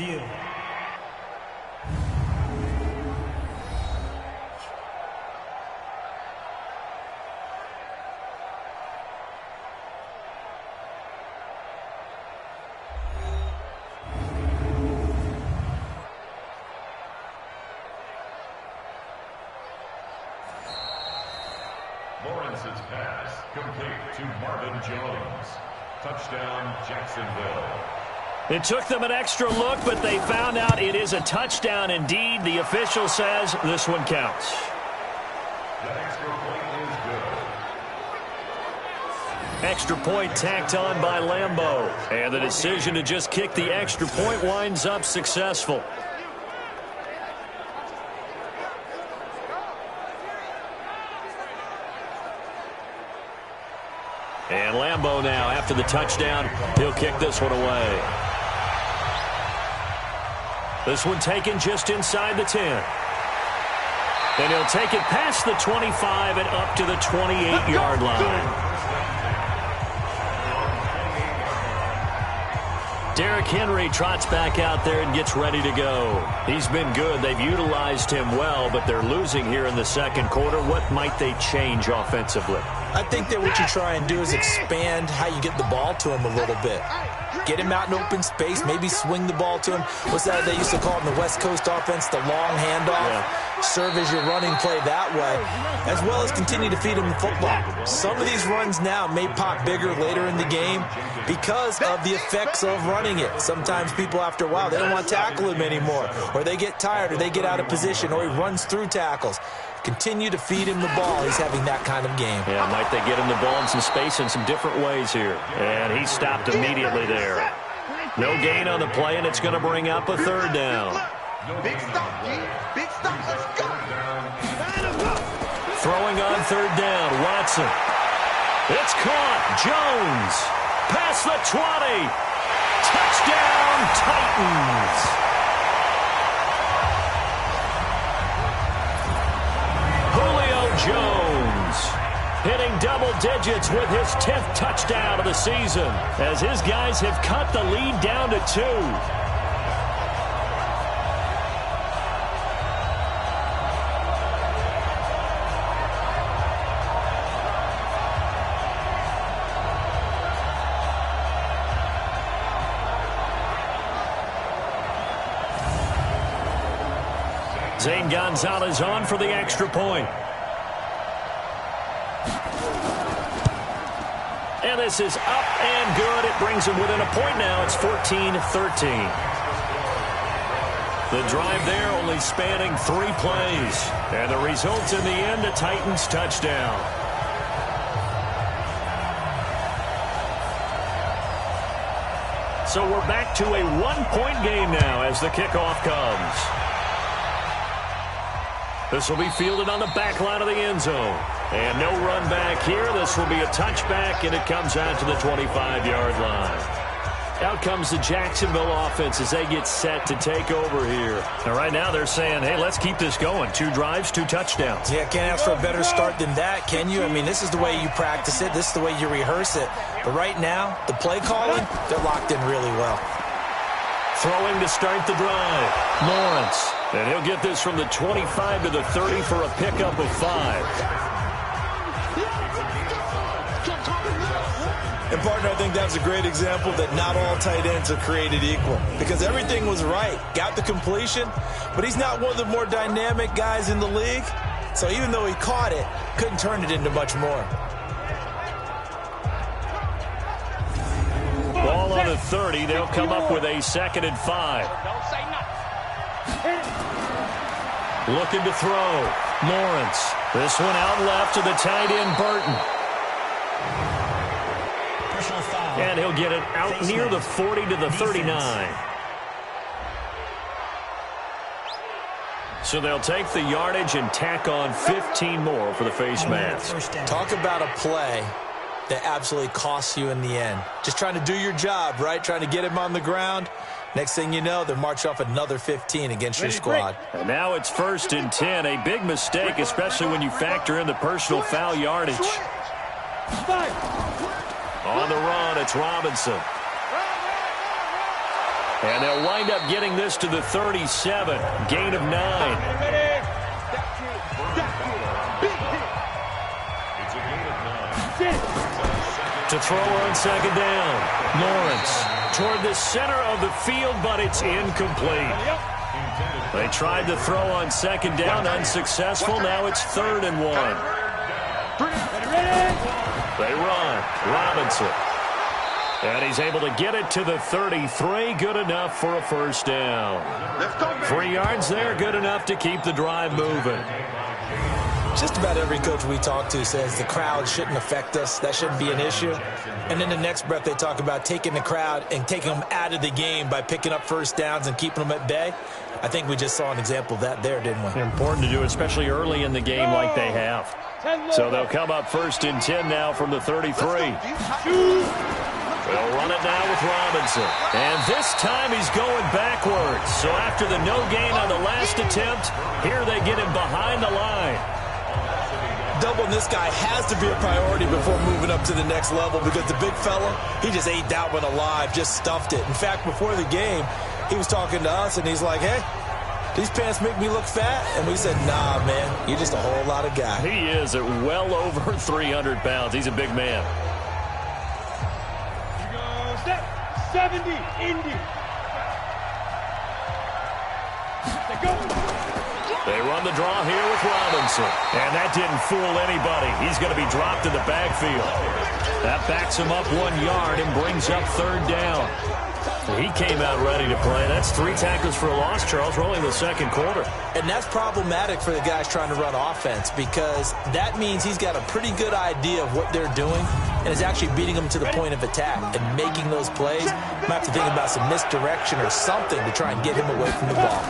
Lawrence's pass complete to Marvin Jones. Touchdown, Jacksonville. It took them an extra look, but they found out it is a touchdown indeed. The official says this one counts. That extra point is good. Extra point tacked on by Lambeau. And the decision to just kick the extra point winds up successful. And Lambeau now, after the touchdown, he'll kick this one away. This one taken just inside the 10. And he'll take it past the 25 and up to the 28-yard line. Derrick Henry trots back out there and gets ready to go. He's been good. They've utilized him well, but they're losing here in the second quarter. What might they change offensively? I think that what you try and do is expand how you get the ball to him a little bit. Get him out in open space, maybe swing the ball to him. What's that they used to call it in the West Coast offense, the long handoff? Yeah. Serve as your running play that way, as well as continue to feed him the football. Some of these runs now may pop bigger later in the game because of the effects of running it. Sometimes people, after a while, they don't want to tackle him anymore, or they get tired, or they get out of position, or he runs through tackles. Continue to feed him the ball. He's having that kind of game. Yeah, might they get him the ball in some space in some different ways here. And he stopped immediately there. No gain on the play, and it's going to bring up a third down. Big stop, G. Big stop. Let's go. Throwing on third down, Watson. It's caught. Jones. Past the 20. Touchdown, Titans. Julio Jones hitting double digits with his 10th touchdown of the season as his guys have cut the lead down to 2. Zane Gonzalez on for the extra point. And this is up and good. It brings him within a point now. It's 14-13. The drive there only spanning 3 plays. And the results in the end, a Titans touchdown. So we're back to a 1-point game now as the kickoff comes. This will be fielded on the back line of the end zone. And no run back here. This will be a touchback, and it comes out to the 25-yard line. Out comes the Jacksonville offense as they get set to take over here. And right now they're saying, hey, let's keep this going. 2 drives, 2 touchdowns. Yeah, can't ask for a better start than that, can you? I mean, this is the way you practice it. This is the way you rehearse it. But right now, the play calling, they're locked in really well. Throwing to start the drive. Lawrence. And he'll get this from the 25 to the 30 for a pickup of 5. And, partner, I think that's a great example that not all tight ends are created equal. Because everything was right. Got the completion, but he's not one of the more dynamic guys in the league. So even though he caught it, couldn't turn it into much more. Ball on the 30. They'll come up with a 2nd and 5. Looking to throw. Lawrence. This one out left to the tight end, Burton. Personal foul. And he'll get it out near the 40 to the 39. So they'll take the yardage and tack on 15 more for the face mask. Talk about a play that absolutely costs you in the end. Just trying to do your job, right? Trying to get him on the ground. Next thing you know, they'll march off another 15 against your squad. And now it's 1st and 10. A big mistake, especially when you factor in the personal foul yardage. On the run, it's Robinson. And they'll wind up getting this to the 37. Gain of 9. To throw on 2nd down. Lawrence toward the center of the field, but it's incomplete. They tried to throw on 2nd down, unsuccessful. Now it's 3rd and 1. They run. Robinson. And he's able to get it to the 33. Good enough for a 1st down. 3 yards there, good enough to keep the drive moving. Just about every coach we talk to says the crowd shouldn't affect us. That shouldn't be an issue. And in the next breath, they talk about taking the crowd and taking them out of the game by picking up 1st downs and keeping them at bay. I think we just saw an example of that there, didn't we? Important to do, especially early in the game like they have. So they'll come up 1st and 10 now from the 33. They'll run it now with Robinson. And this time he's going backwards. So after the no gain on the last attempt, here they get him behind the line. Doubling this guy has to be a priority before moving up to the next level because the big fella, he just ate that one alive, just stuffed it. In fact, before the game, he was talking to us, and he's like, hey, these pants make me look fat? And we said, nah, man, you're just a whole lot of guy. He is at well over 300 pounds. He's a big man. 70, Indy. They run the draw here with Robinson. And that didn't fool anybody. He's going to be dropped in the backfield. That backs him up 1 yard and brings up 3rd down. He came out ready to play. That's 3 tackles for a loss, Charles, rolling the 2nd quarter. And that's problematic for the guys trying to run offense because that means he's got a pretty good idea of what they're doing and is actually beating them to the point of attack and making those plays. Might have to think about some misdirection or something to try and get him away from the ball.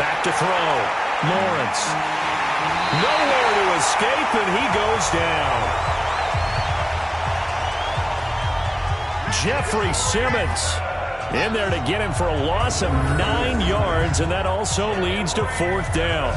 Back to throw. Lawrence. Nowhere to escape, and he goes down. Jeffrey Simmons in there to get him for a loss of 9 yards, and that also leads to 4th down.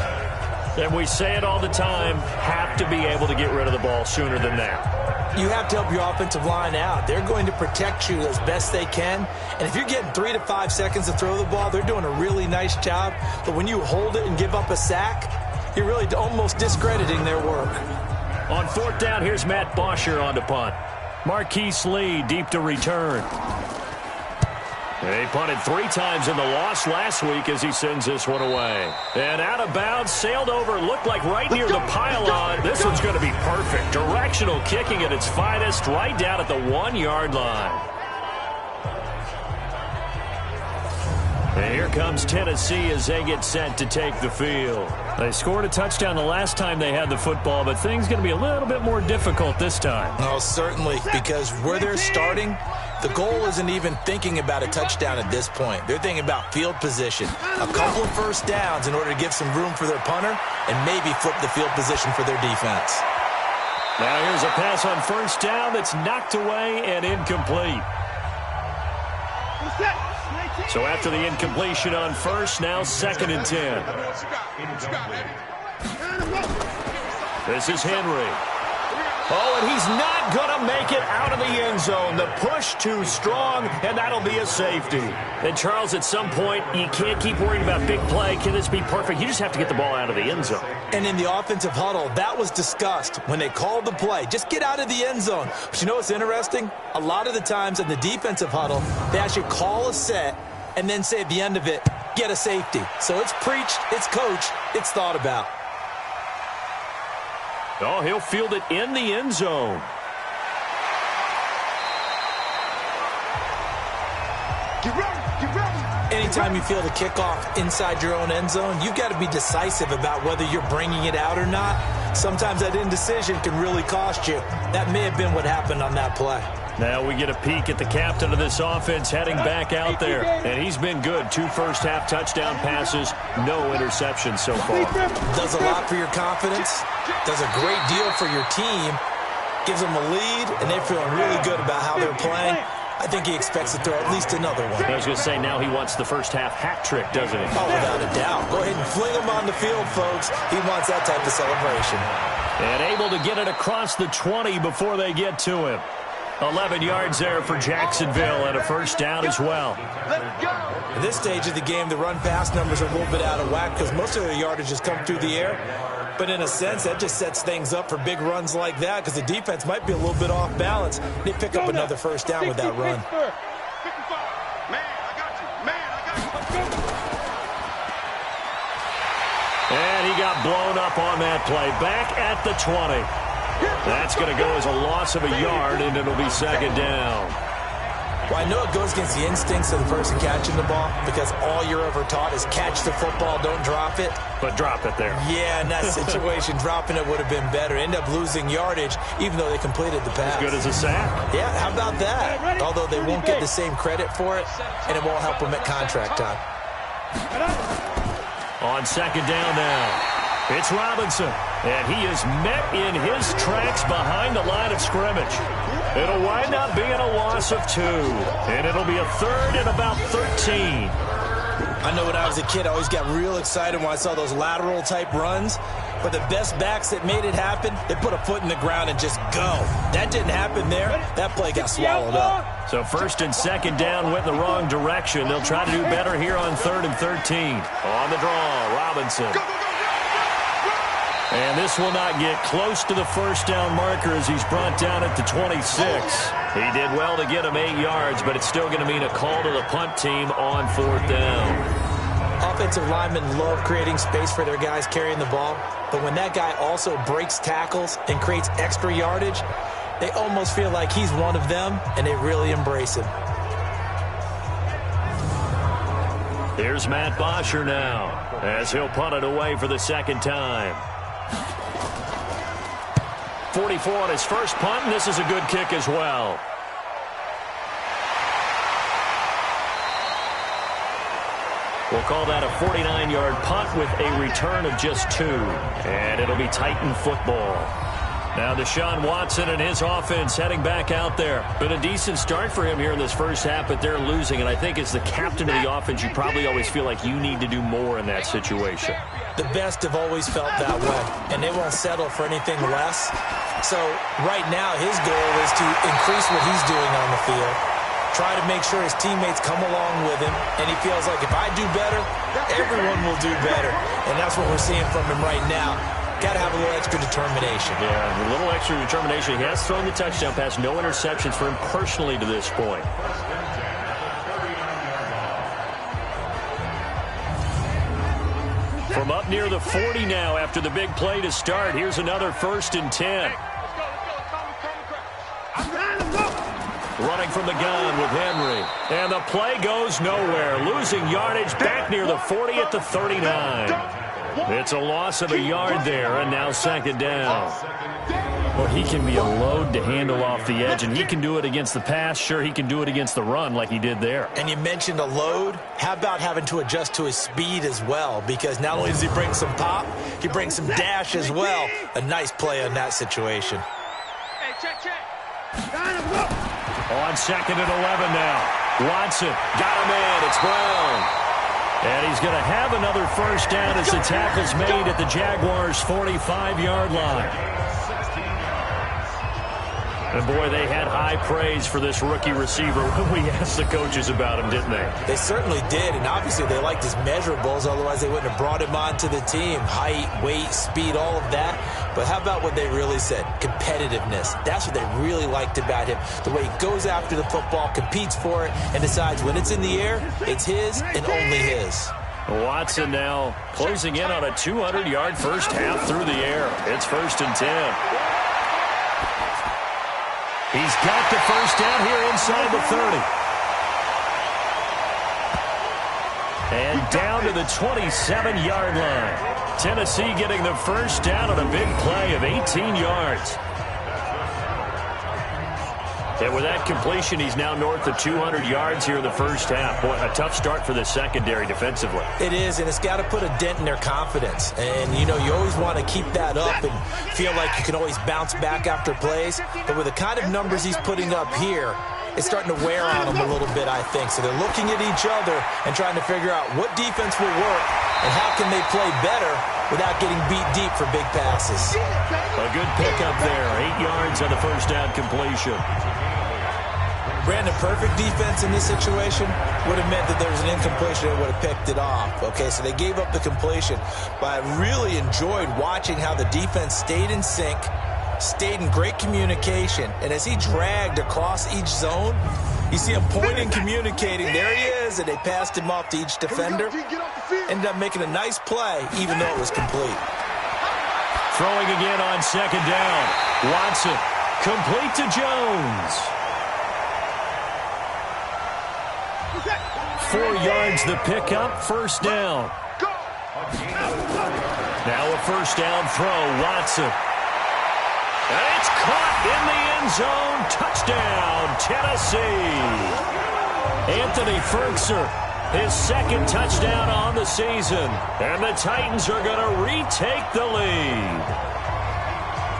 And we say it all the time, have to be able to get rid of the ball sooner than that. You have to help your offensive line out. They're going to protect you as best they can. And if you're getting 3 to 5 seconds to throw the ball, they're doing a really nice job. But when you hold it and give up a sack, you're really almost discrediting their work. On 4th down, here's Matt Bosher on to punt. Marquise Lee deep to return. They punted 3 times in the loss last week as he sends this one away. And out of bounds, sailed over, looked like right near the pylon. This one's going to be perfect. Directional kicking at its finest, right down at the 1-yard line. And here comes Tennessee as they get set to take the field. They scored a touchdown the last time they had the football, but things going to be a little bit more difficult this time. Oh, certainly, because where they're starting, the goal isn't even thinking about a touchdown at this point. They're thinking about field position, a couple of first downs in order to give some room for their punter and maybe flip the field position for their defense. Now here's a pass on 1st down that's knocked away and incomplete. So after the incompletion on 1st, now 2nd and 10. This is Henry. Oh, and he's not going to make it out of the end zone. The push too strong, and that'll be a safety. And, Charles, at some point, you can't keep worrying about big play. Can this be perfect? You just have to get the ball out of the end zone. And in the offensive huddle, that was discussed when they called the play. Just get out of the end zone. But you know what's interesting? A lot of the times in the defensive huddle, they actually call a set and then say at the end of it, get a safety. So it's preached, it's coached, it's thought about. Oh, he'll field it in the end zone. Get ready, get ready. Anytime you feel the kickoff inside your own end zone, you've got to be decisive about whether you're bringing it out or not. Sometimes that indecision can really cost you. That may have been what happened on that play. Now we get a peek at the captain of this offense heading back out there. And he's been good. 2 first-half touchdown passes, no interceptions so far. Does a lot for your confidence, does a great deal for your team, gives them a lead, and they're feeling really good about how they're playing. I think he expects to throw at least another one. I was going to say, now he wants the first-half hat trick, doesn't he? Oh, without a doubt. Go ahead and fling him on the field, folks. He wants that type of celebration. And able to get it across the 20 before they get to him. 11 yards there for Jacksonville and a first down as well. Let's go. At this stage of the game, the run-pass numbers are a little bit out of whack because most of their yardage has come through the air. But in a sense, that just sets things up for big runs like that because the defense might be a little bit off balance. They pick up another first down with that run. 55. Man, I got you. Man, I got you. Let's go. And he got blown up on that play. Back at the 20. That's going to go as a loss of a yard, and it'll be 2nd down. Well, I know it goes against the instincts of the person catching the ball because all you're ever taught is catch the football, don't drop it. But drop it there. Yeah, in that situation, dropping it would have been better. End up losing yardage, even though they completed the pass. As good as a sack. Yeah, how about that? Although they won't get the same credit for it, and it won't help them at contract time. On 2nd down now. It's Robinson, and he is met in his tracks behind the line of scrimmage. It'll wind up being a loss of 2, and it'll be a 3rd and about 13. I know when I was a kid, I always got real excited when I saw those lateral-type runs, but the best backs that made it happen, they put a foot in the ground and just go. That didn't happen there. That play got swallowed up. So 1st and 2nd down went the wrong direction. They'll try to do better here on 3rd and 13. On the draw, Robinson. And this will not get close to the first down marker as he's brought down at the 26. He did well to get him 8 yards, but it's still going to mean a call to the punt team on 4th down. Offensive linemen love creating space for their guys carrying the ball, but when that guy also breaks tackles and creates extra yardage, they almost feel like he's one of them, and they really embrace him. Here's Matt Bosher now as he'll punt it away for the 2nd time. 44 on his first punt, and this is a good kick as well. We'll call that a 49-yard punt with a return of just 2. And it'll be Titan football. Now Deshaun Watson and his offense heading back out there. Been a decent start for him here in this first half, but they're losing. And I think as the captain of the offense, you probably always feel like you need to do more in that situation. The best have always felt that way, and they won't settle for anything less. So right now his goal is to increase what he's doing on the field, try to make sure his teammates come along with him, and he feels like if I do better, everyone will do better. And that's what we're seeing from him right now. Got to have a little extra determination. Yeah, a little extra determination. He has thrown the touchdown pass. No interceptions for him personally to this point. From up near the 40 now after the big play to start. Here's another 1st and 10. Running from the gun with Henry. And the play goes nowhere. Losing yardage back near the 40 at the 39. It's a loss of a yard there, and now 2nd down. Well, he can be a load to handle off the edge, and he can do it against the pass. Sure, he can do it against the run like he did there. And you mentioned a load. How about having to adjust to his speed as well? Because not only does he bring some pop, he brings some dash as well. A nice play in that situation. Hey, check. On 2nd and 11 now. Watson got him in. It's Brown. And he's going to have another 1st down as the tackle's made at the Jaguars' 45-yard line. And, boy, they had high praise for this rookie receiver when we asked the coaches about him, didn't they? They certainly did, and obviously they liked his measurables. Otherwise, they wouldn't have brought him onto the team. Height, weight, speed, all of that. But how about what they really said? Competitiveness. That's what they really liked about him. The way he goes after the football, competes for it, and decides when it's in the air, it's his and only his. Watson now closing in on a 200-yard first half through the air. It's 1st and 10. He's got the 1st down here inside the 30. And down to the 27-yard line. Tennessee getting the 1st down on a big play of 18 yards. And with that completion, he's now north of 200 yards here in the first half. Boy, a tough start for the secondary defensively. It is, and it's got to put a dent in their confidence. And, you know, you always want to keep that up and feel like you can always bounce back after plays. But with the kind of numbers he's putting up here, it's starting to wear on them a little bit, I think. So they're looking at each other and trying to figure out what defense will work and how can they play better without getting beat deep for big passes. A good pickup there. 8 yards on the 1st down completion. Brandon, perfect defense in this situation would have meant that there was an incompletion and would have picked it off. Okay, so they gave up the completion. But I really enjoyed watching how the defense stayed in sync, stayed in great communication. And as he dragged across each zone, you see him pointing, communicating. There he is, and they passed him off to each defender. Ended up making a nice play, even though it was complete. Throwing again on 2nd down. Watson, complete to Jones. 4 yards the pickup, 1st down. Now a 1st down throw, Watson. And it's caught in the end zone. Touchdown, Tennessee. Anthony Ferguson, his 2nd touchdown on the season. And the Titans are going to retake the lead.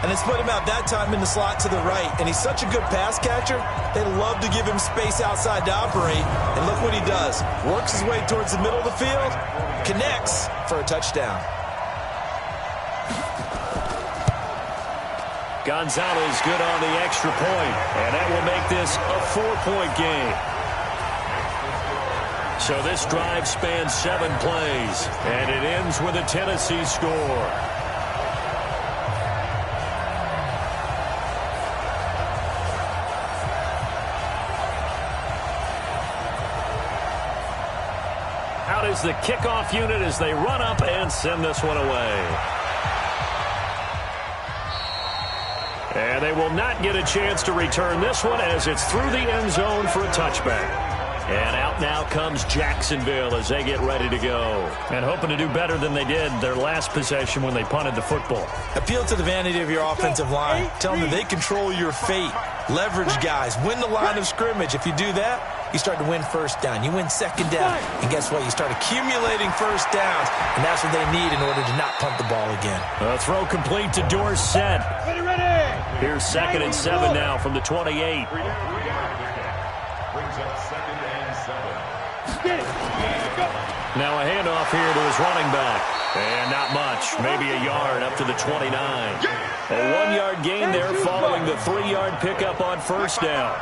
And they split him out that time in the slot to the right. And he's such a good pass catcher, they love to give him space outside to operate. And look what he does. Works his way towards the middle of the field, connects for a touchdown. Gonzalez good on the extra point. And that will make this a 4-point game. So this drive spans 7 plays. And it ends with a Tennessee score. Out is the kickoff unit as they run up and send this one away. And they will not get a chance to return this one as it's through the end zone for a touchback. And out now comes Jacksonville as they get ready to go. And hoping to do better than they did their last possession when they punted the football. Appeal to the vanity of your offensive line. Tell them that they control your fate. Leverage guys. Win the line of scrimmage. If you do that, you start to win first down. You win second down. And guess what? You start accumulating first downs, and that's what they need in order to not punt the ball again. A throw complete to Dorsett. Here's 2nd and 7 now from the 28. Brings up 2nd and 7. Now a handoff here to his running back. And not much, maybe a yard up to the 29. A 1-yard gain there following the 3-yard pickup on first down.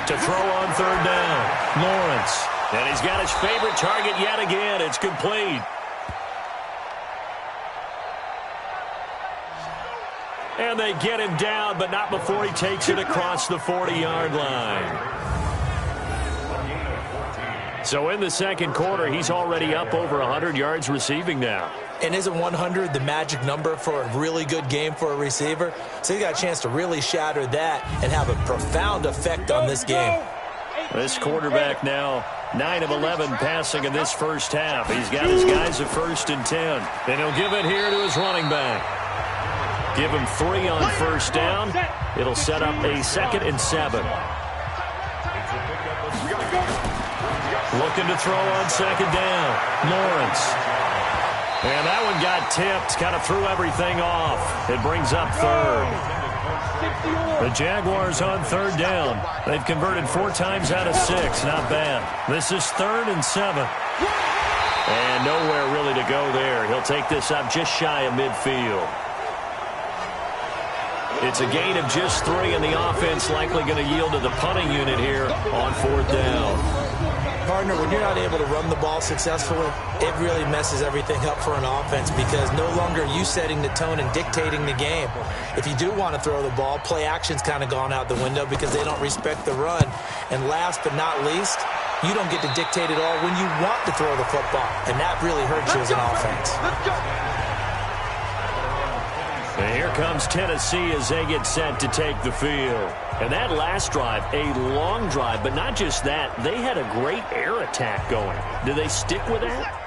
To throw on 3rd down, Lawrence. And he's got his favorite target yet again. It's complete. And they get him down, but not before he takes it across the 40-yard line. So in the second quarter, he's already up over 100 yards receiving now. And isn't 100 the magic number for a really good game for a receiver? So he's got a chance to really shatter that and have a profound effect on this game. This quarterback now 9 of 11 passing in this first half. He's got his guys at 1st and 10. And he'll give it here to his running back. Give him 3 on first down. It'll set up a 2nd and 7. Looking to throw on 2nd down. Lawrence. And that one got tipped. Kind of threw everything off. It brings up 3rd. The Jaguars on 3rd down. They've converted 4 times out of 6. Not bad. This is 3rd and 7. And nowhere really to go there. He'll take this up just shy of midfield. It's a gain of just 3, and the offense likely going to yield to the punting unit here on 4th down. Partner, when you're not able to run the ball successfully, it really messes everything up for an offense because no longer are you setting the tone and dictating the game. If you do want to throw the ball, play action's kind of gone out the window because they don't respect the run. And last but not least, you don't get to dictate it all when you want to throw the football. And that really hurts you as an offense. And here comes Tennessee as they get set to take the field. And that last drive, a long drive, but not just that. They had a great air attack going. Do they stick with that?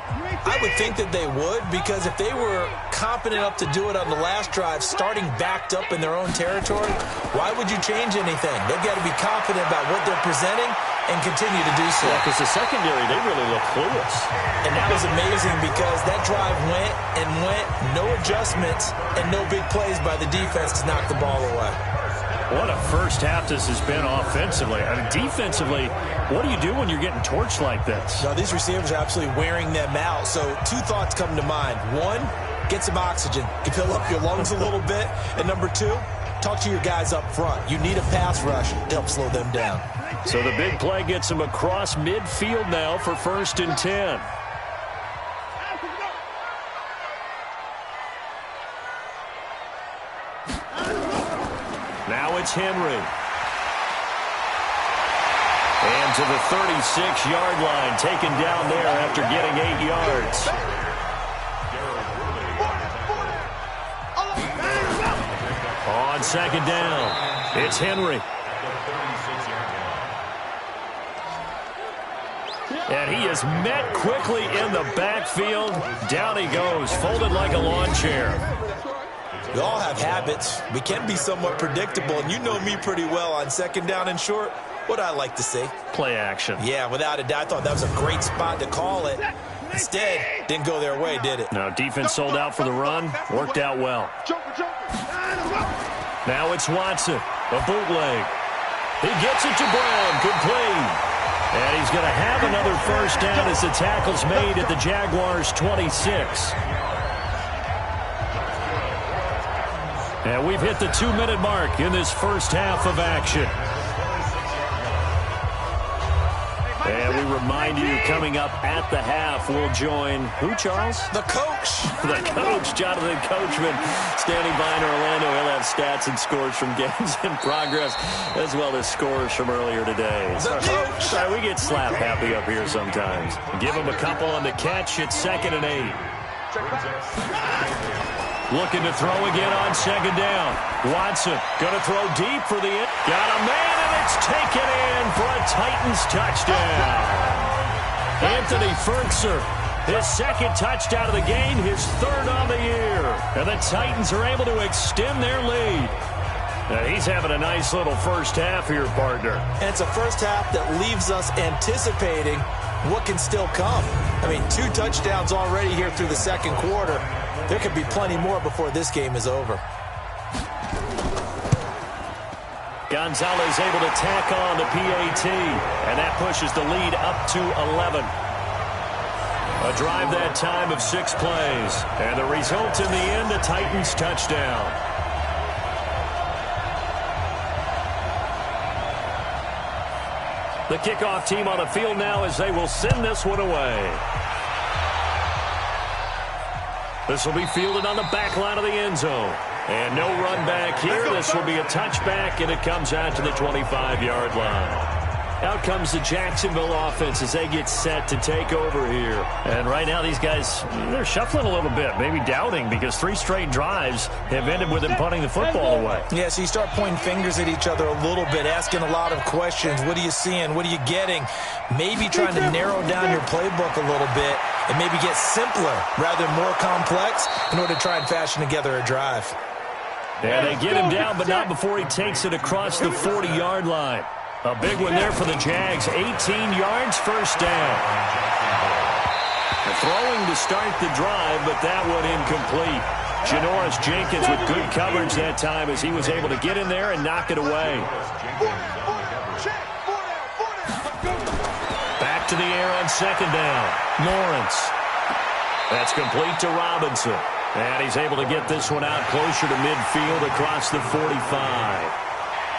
I would think that they would, because if they were competent enough to do it on the last drive, starting backed up in their own territory, why would you change anything? They've got to be confident about what they're presenting and continue to do so. Yeah, because the secondary, they really look clueless. And that was amazing because that drive went and went, no adjustments, and no big plays by the defense to knock the ball away. What a first half this has been offensively. I mean, defensively, what do you do when you're getting torched like this? No, these receivers are absolutely wearing them out. So 2 thoughts come to mind. 1, get some oxygen. You fill up your lungs a little bit. And number 2, talk to your guys up front. You need a pass rush to help slow them down. So the big play gets them across midfield now for 1st and 10. Now it's Henry. And to the 36-yard line, taken down there after getting 8 yards. On 2nd down, it's Henry. And he is met quickly in the backfield. Down he goes, folded like a lawn chair. We all have habits. We can be somewhat predictable, and you know me pretty well on 2nd down and short. What I like to see. Play action. Yeah, without a doubt. I thought that was a great spot to call it. Instead, didn't go their way, did it? No, defense sold out for the run. Worked out well. Now it's Watson. A bootleg. He gets it to Brown. Complete. And he's going to have another first down as the tackle's made at the Jaguars' 26. And we've hit the 2-minute mark in this first half of action. And we remind you, coming up at the half, we'll join who, Charles? The coach. The coach, Jonathan Coachman, standing by in Orlando. He'll have stats and scores from games in progress, as well as scores from earlier today. The coach. Sorry, we get slap happy up here sometimes. Give him a couple on the catch. It's 2nd and 8. Looking to throw again on 2nd down. Watson going to throw deep for the end. Got a man, and it's taken in for a Titans touchdown. Anthony Ferkser, his 2nd touchdown of the game, his 3rd on the year. And the Titans are able to extend their lead. He's having a nice little first half here, partner. And it's a first half that leaves us anticipating what can still come. I mean, 2 touchdowns already here through the second quarter. There could be plenty more before this game is over. Gonzalez able to tack on the PAT, and that pushes the lead up to 11. A drive that time of 6 plays, and the result in the end, a Titans touchdown. The kickoff team on the field now as they will send this one away. This will be fielded on the back line of the end zone. And no run back here. This will be a touchback, and it comes out to the 25-yard line. Out comes the Jacksonville offense as they get set to take over here. And right now these guys, they're shuffling a little bit, maybe doubting, because 3 straight drives have ended with them punting the football away. Yeah, so you start pointing fingers at each other a little bit, asking a lot of questions. What are you seeing? What are you getting? Maybe trying to narrow down your playbook a little bit and maybe get simpler rather than more complex in order to try and fashion together a drive. And they get him down, but not before he takes it across the 40-yard line. A big one there for the Jags. 18 yards, first down. Throwing to start the drive, but that one incomplete. Janoris Jenkins with good coverage that time as he was able to get in there and knock it away. Back to the air on second down. Lawrence. That's complete to Robinson. And he's able to get this one out closer to midfield across the 45.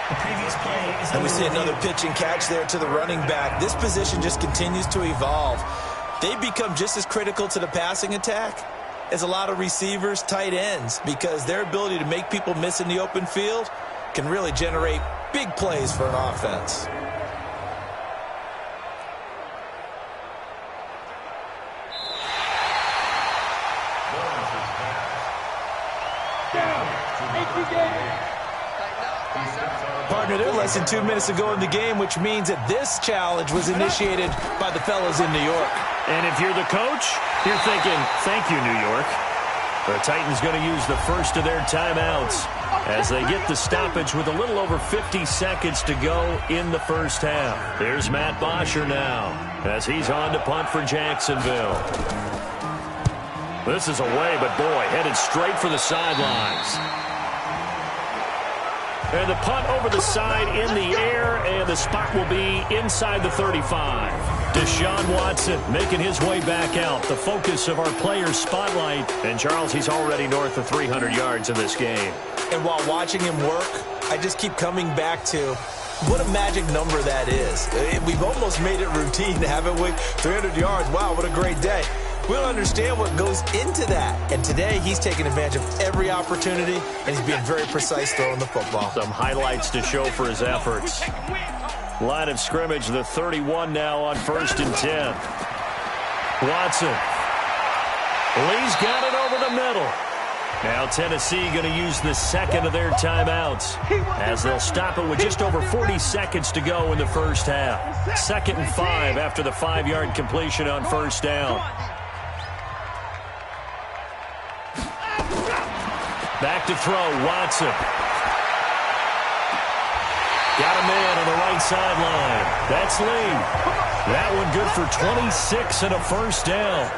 The previous play is and we see another pitch and catch there to the running back. This position just continues to evolve. They become just as critical to the passing attack as a lot of receivers, tight ends, because their ability to make people miss in the open field can really generate big plays for an offense. Partner, they're less than 2 minutes to go in the game, which means that this challenge was initiated by the fellas in New York. And if you're the coach, you're thinking, thank you, New York. The Titans going to use the first of their timeouts as they get the stoppage with a little over 50 seconds to go in the first half. Here's Matt Bosher now as he's on to punt for Jacksonville. This is away, but boy, headed straight for the sidelines. And the punt over the side in the air, and the spot will be inside the 35. Deshaun Watson making his way back out, the focus of our players' spotlight. And, Charles, he's already north of 300 yards in this game. And while watching him work, I just keep coming back to what a magic number that is. We've almost made it routine, haven't we? 300 yards, wow, what a great day. We don't understand what goes into that. And today, he's taking advantage of every opportunity, and he's being very precise throwing the football. Some highlights to show for his efforts. Line of scrimmage, the 31 now on 1st and 10. Watson. Lee's got it over the middle. Now Tennessee going to use the second of their timeouts as they'll stop it with just over 40 seconds to go in the first half. 2nd and 5 after the 5-yard completion on first down. Back to throw, Watson. Got a man on the right sideline. That's Lee. That one good for 26 and a first down.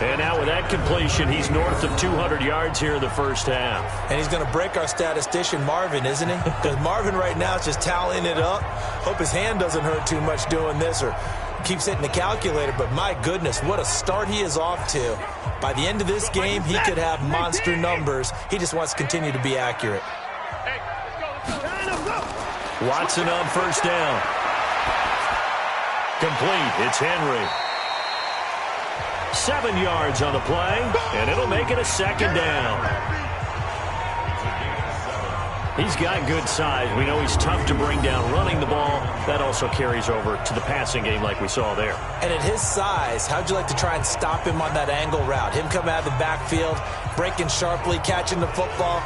And now with that completion, he's north of 200 yards here in the first half. And he's going to break our statistician, Marvin, isn't he? Because Marvin right now is just tallying it up. Hope his hand doesn't hurt too much doing this or keeps hitting the calculator. But my goodness, what a start he is off to. By the end of this game, he could have monster numbers. He just wants to continue to be accurate. Watson on first down. Complete. It's Henry. 7 yards on the play, and it'll make it a second down. He's got good size. We know he's tough to bring down running the ball. That also carries over to the passing game like we saw there. And at his size, how'd you like to try and stop him on that angle route? Him coming out of the backfield, breaking sharply, catching the football.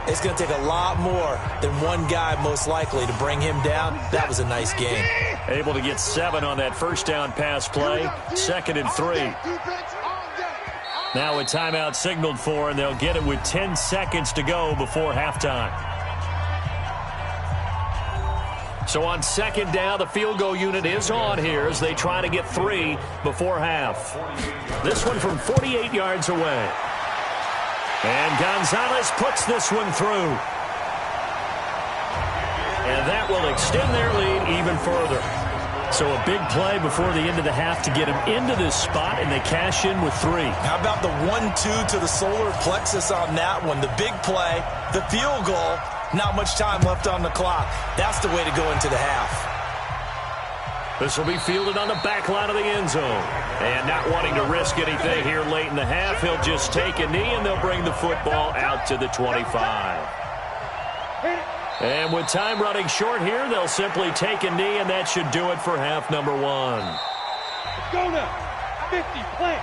It's going to take a lot more than one guy, most likely, to bring him down. That was a nice game. Able to get 7 on that first down pass play. 2nd and 3. Now a timeout signaled for, and they'll get it with 10 seconds to go before halftime. So on second down, the field goal unit is on here as they try to get 3 before half. This one from 48 yards away. And Gonzalez puts this one through. And that will extend their lead even further. So a big play before the end of the half to get them into this spot, and they cash in with 3. How about the 1-2 to the solar plexus on that one? The big play, the field goal, not much time left on the clock. That's the way to go into the half. This will be fielded on the back line of the end zone. And not wanting to risk anything here late in the half, he'll just take a knee, and they'll bring the football out to the 25. And with time running short here, they'll simply take a knee, and that should do it for half number 1. Let's go now. 50, play.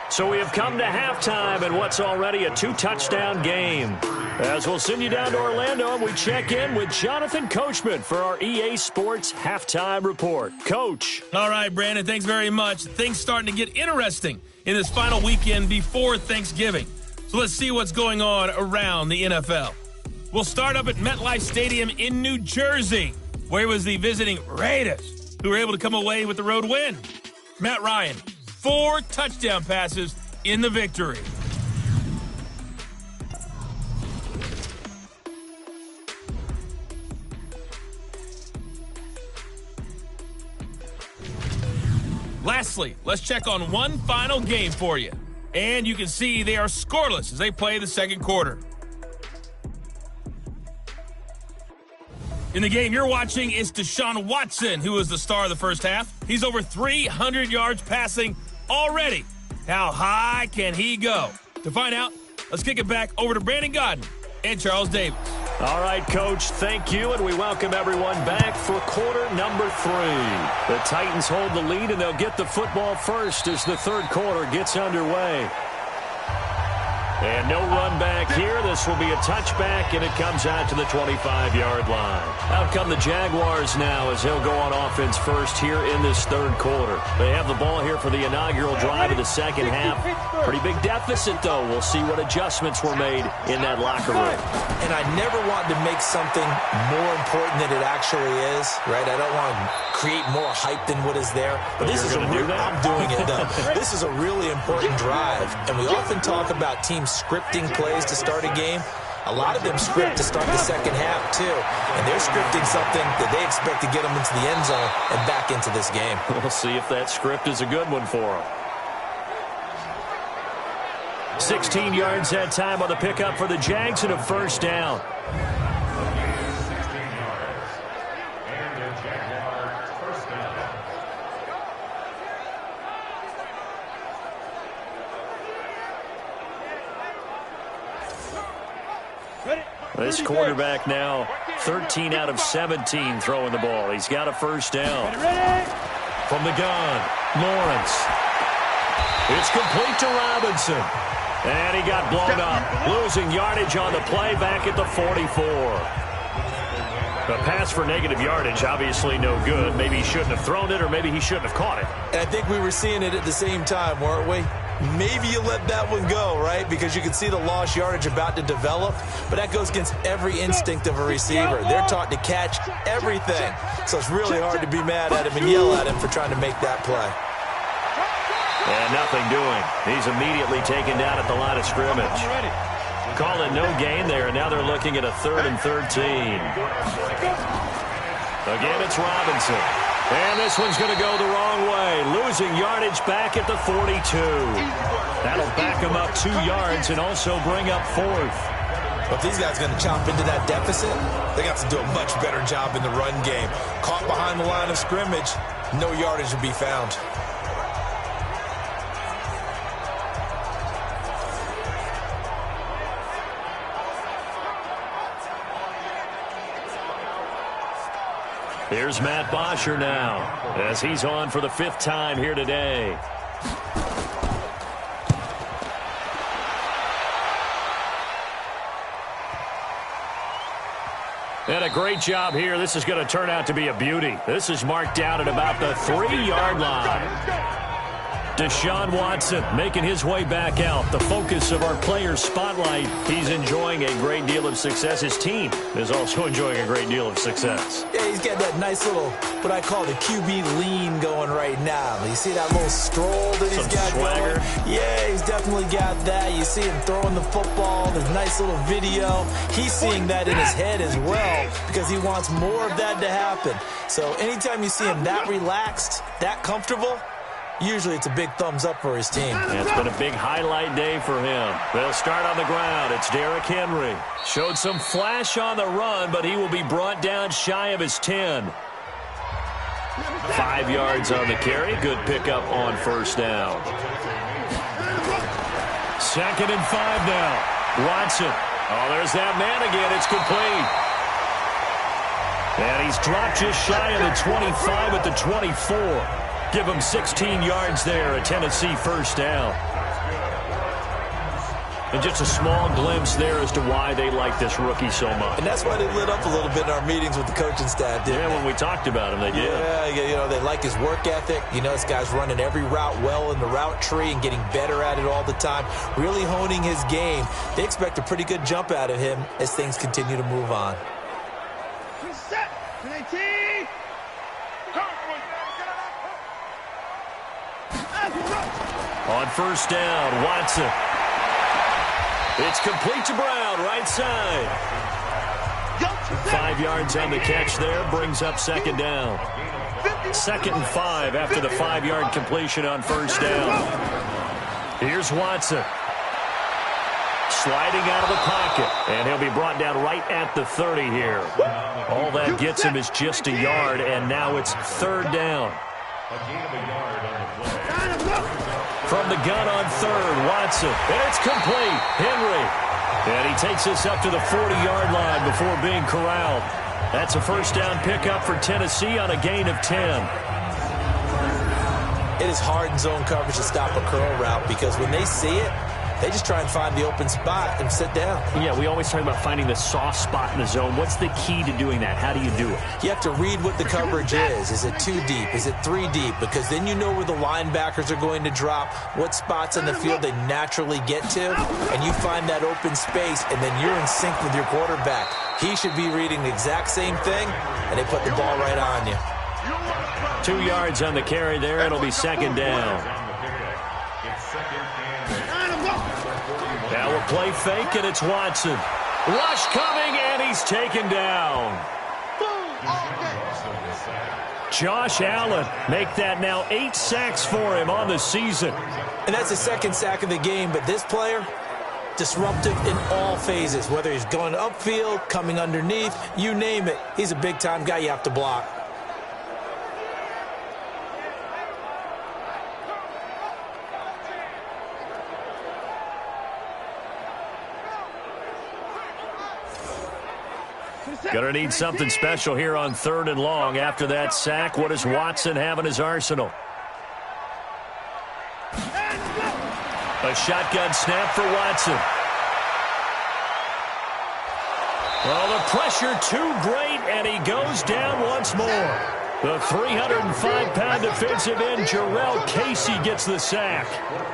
So we have come to halftime in what's already a 2-touchdown game. As we'll send you down to Orlando, and we check in with Jonathan Coachman for our EA Sports Halftime Report. Coach. All right, Brandon, thanks very much. Things starting to get interesting in this final weekend before Thanksgiving. So let's see what's going on around the NFL. We'll start up at MetLife Stadium in New Jersey, where it was the visiting Raiders who were able to come away with the road win. Matt Ryan, 4 touchdown passes in the victory. Lastly, let's check on one final game for you. And you can see they are scoreless as they play the second quarter. In the game you're watching is Deshaun Watson, who is the star of the first half. He's over 300 yards passing already. How high can he go? To find out, let's kick it back over to Brandon Godden and Charles Davis. All right, Coach, thank you, and we welcome everyone back for quarter number 3. The Titans hold the lead, and they'll get the football first as the third quarter gets underway. And no run back here. This will be a touchback, and it comes out to the 25-yard line. Out come the Jaguars now as they'll go on offense first here in this third quarter. They have the ball here for the inaugural drive of the second half. Pretty big deficit, though. We'll see what adjustments were made in that locker room. And I never want to make something more important than it actually is, right? I don't want to create more hype than what is there. But this is I'm doing it, though. This is a really important drive. And we often talk about teams scripting plays to start a game. A lot of them script to start the second half, too. And they're scripting something that they expect to get them into the end zone and back into this game. We'll see if that script is a good one for them. 16 yards that time on the pickup for the Jags and a first down. This quarterback now 13 out of 17 throwing the ball. He's got a first down. From the gun, Lawrence. It's complete to Robinson. And he got blown up, losing yardage on the play back at the 44. The pass for negative yardage, obviously no good. Maybe he shouldn't have thrown it, or maybe he shouldn't have caught it. And I think we were seeing it at the same time, weren't we? Maybe you let that one go, right? Because you can see the lost yardage about to develop, but that goes against every instinct of a receiver. They're taught to catch everything. So it's really hard to be mad at him and yell at him for trying to make that play. And nothing doing. He's immediately taken down at the line of scrimmage. Call it no gain there, and now they're looking at a 3rd and 13. Again, it's Robinson. And this one's going to go the wrong way. Losing yardage back at the 42. That'll back him up 2 yards and also bring up 4th. But if these guys are going to chop into that deficit, they got to do a much better job in the run game. Caught behind the line of scrimmage, no yardage to be found. Here's Matt Bosher now, as he's on for the 5th time here today. And a great job here. This is going to turn out to be a beauty. This is marked down at about the 3-yard line. Deshaun Watson making his way back out. The focus of our players' spotlight. He's enjoying a great deal of success. His team is also enjoying a great deal of success. Yeah, he's got that nice little, what I call the QB lean going right now. You see that little stroll that he's got swagger. going? Yeah, he's definitely got that. You see him throwing the football. There's a nice little video. He's seeing that in his head as well because he wants more of that to happen. So anytime you see him that relaxed, that comfortable, usually it's a big thumbs up for his team. Yeah, it's been a big highlight day for him. They'll start on the ground. It's Derrick Henry. Showed some flash on the run, but he will be brought down shy of his 10. 5 yards on the carry. Good pickup on first down. 2nd and 5 now. Watson. Oh, there's that man again. It's complete. And he's dropped just shy of the 25 at the 24. Give him 16 yards there, a Tennessee first down. And just a small glimpse there as to why they like this rookie so much. And that's why they lit up a little bit in our meetings with the coaching staff, didn't they? When we talked about him, they did. Yeah, you know, they like his work ethic. You know, this guy's running every route well in the route tree and getting better at it all the time, really honing his game. They expect a pretty good jump out of him as things continue to move on. Set. 18. On first down, Watson. It's complete to Brown, right side. 5 yards on the catch there, brings up 2nd down. 2nd and 5 after the 5-yard completion on first down. Here's Watson. Sliding out of the pocket, and he'll be brought down right at the 30 here. All that gets him is just a yard, and now it's 3rd down. A gain of a yard on the play. From the gun on 3rd, Watson, and it's complete. Henry, and he takes us up to the 40-yard line before being corralled. That's a first down pickup for Tennessee on a gain of 10. It is hard in zone coverage to stop a curl route because when they see it, they just try and find the open spot and sit down. Yeah, we always talk about finding the soft spot in the zone. What's the key to doing that? How do you do it? You have to read what the coverage is. Is it 2 deep? Is it 3 deep? Because then you know where the linebackers are going to drop, what spots on the field they naturally get to, and you find that open space, and then you're in sync with your quarterback. He should be reading the exact same thing, and they put the ball right on you. 2 yards on the carry there. It'll be 2nd down. Now a play fake, and it's Watson. Rush coming, and he's taken down. Josh Allen make that now 8 sacks for him on the season. And that's the 2nd sack of the game, but this player, disruptive in all phases, whether he's going upfield, coming underneath, you name it. He's a big-time guy you have to block. Gonna need something special here on 3rd and long. After that sack, what does Watson have in his arsenal? A shotgun snap for Watson. Well, the pressure too great, and he goes down once more. The 305-pound defensive end, Jarrell Casey, gets the sack.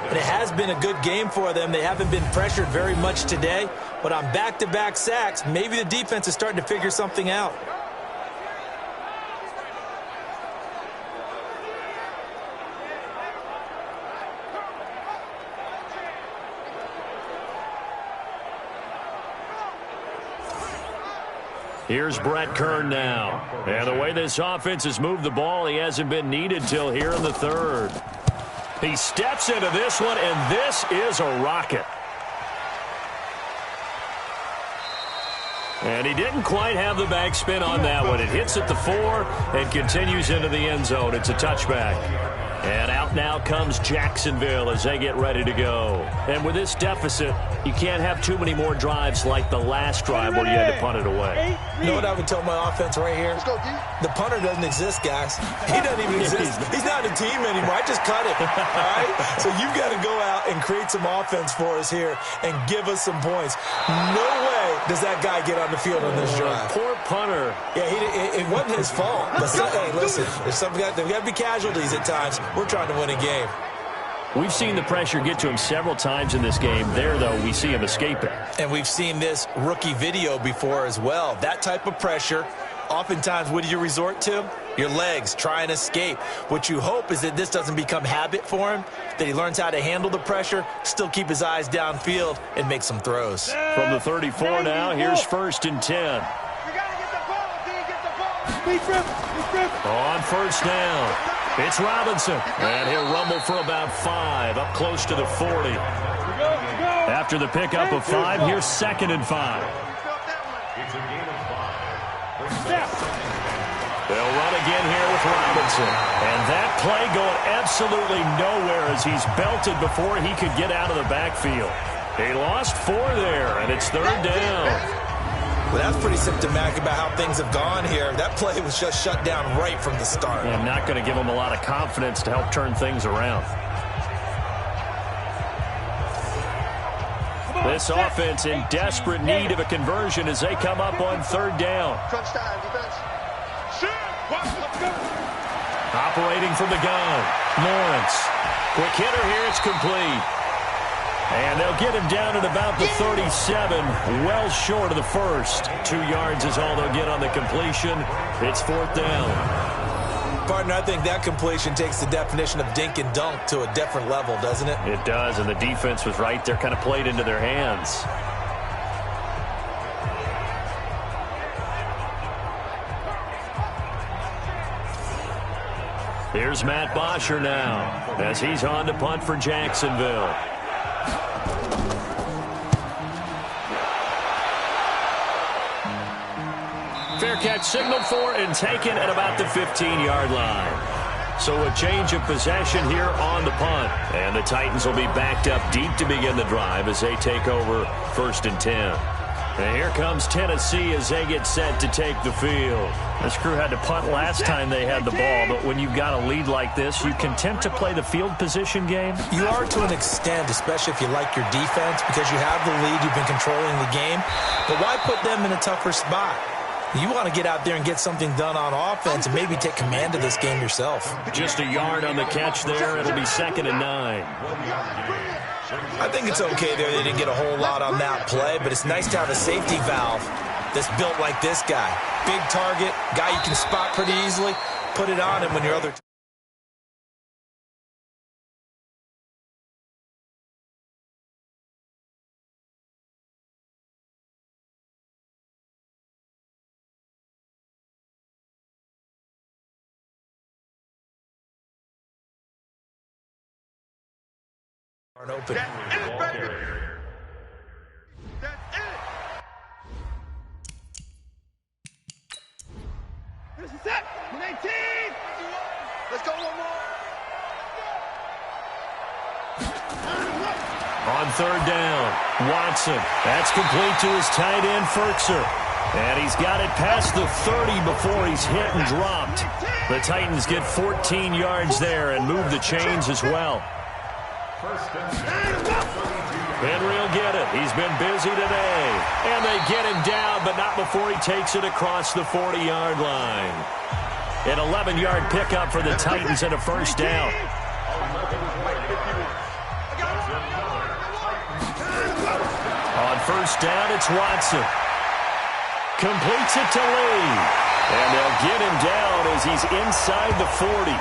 And it has been a good game for them. They haven't been pressured very much today. But on back-to-back sacks, maybe the defense is starting to figure something out. Here's Brett Kern now. And the way this offense has moved the ball, he hasn't been needed till here in the 3rd. He steps into this one, and this is a rocket. And he didn't quite have the backspin on that one. It hits at the 4 and continues into the end zone. It's a touchback. And out now comes Jacksonville as they get ready to go. And with this deficit, you can't have too many more drives like the last drive where you had to punt it away. You know what I would tell my offense right here? The punter doesn't exist, guys. He doesn't even exist. He's not a team anymore. I just cut him. All right? So you've got to go out and create some offense for us here and give us some points. No way does that guy get on the field on this drive. Poor punter. Yeah, it wasn't his fault. But hey, listen, there's got to be casualties at times. We're trying to win a game. We've seen the pressure get to him several times in this game. There, though, we see him escape it. And we've seen this rookie video before as well. That type of pressure, oftentimes, what do you resort to? Your legs, try and escape. What you hope is that this doesn't become habit for him, that he learns how to handle the pressure, still keep his eyes downfield, and make some throws. From the 34 now, here's 1st and 10. You gotta get the ball, D. Get the ball. On 1st down, it's Robinson. And he'll rumble for about 5, up close to the 40. After the pickup of 5, here's 2nd and 5. It's a gain of 5. They'll run again here with Robinson. And that play going absolutely nowhere as he's belted before he could get out of the backfield. He lost 4 there, and it's 3rd down. Well, that's pretty symptomatic about how things have gone here. That play was just shut down right from the start. And not going to give him a lot of confidence to help turn things around. This offense in desperate need of a conversion as they come up on 3rd down. Crunch time, defense. Operating from the gun, Lawrence. Quick hitter here, it's complete. And they'll get him down at about the 37, well short of the first. 2 yards is all they'll get on the completion. It's 4th down. Partner, I think that completion takes the definition of dink and dunk to a different level, doesn't it? It does, and the defense was right there, kind of played into their hands. Here's Matt Bosher now as he's on to punt for Jacksonville. Fair catch signaled for and taken at about the 15-yard line. So a change of possession here on the punt. And the Titans will be backed up deep to begin the drive as they take over 1st and 10. And here comes Tennessee as they get set to take the field. This crew had to punt last time they had the ball, but when you've got a lead like this, you content to play the field position game? You are to an extent, especially if you like your defense, because you have the lead, you've been controlling the game. But why put them in a tougher spot? You want to get out there and get something done on offense and maybe take command of this game yourself. Just a yard on the catch there. It'll be 2nd and 9. I think it's okay there. They didn't get a whole lot on that play, but it's nice to have a safety valve that's built like this guy. Big target, guy you can spot pretty easily. Put it on him when your other... aren't open. That's it, baby. That's it. This is it. 19. Let's go one more. On 3rd down, Watson. That's complete to his tight end, Fertzer. And he's got it past the 30 before he's hit and dropped. The Titans get 14 yards there and move the chains as well. Henry will get it. He's been busy today. And they get him down, but not before he takes it across the 40-yard line. An 11-yard pickup for the Titans and a 1st down. On 1st down, it's Watson. Completes it to Lee. And they'll get him down as he's inside the 40.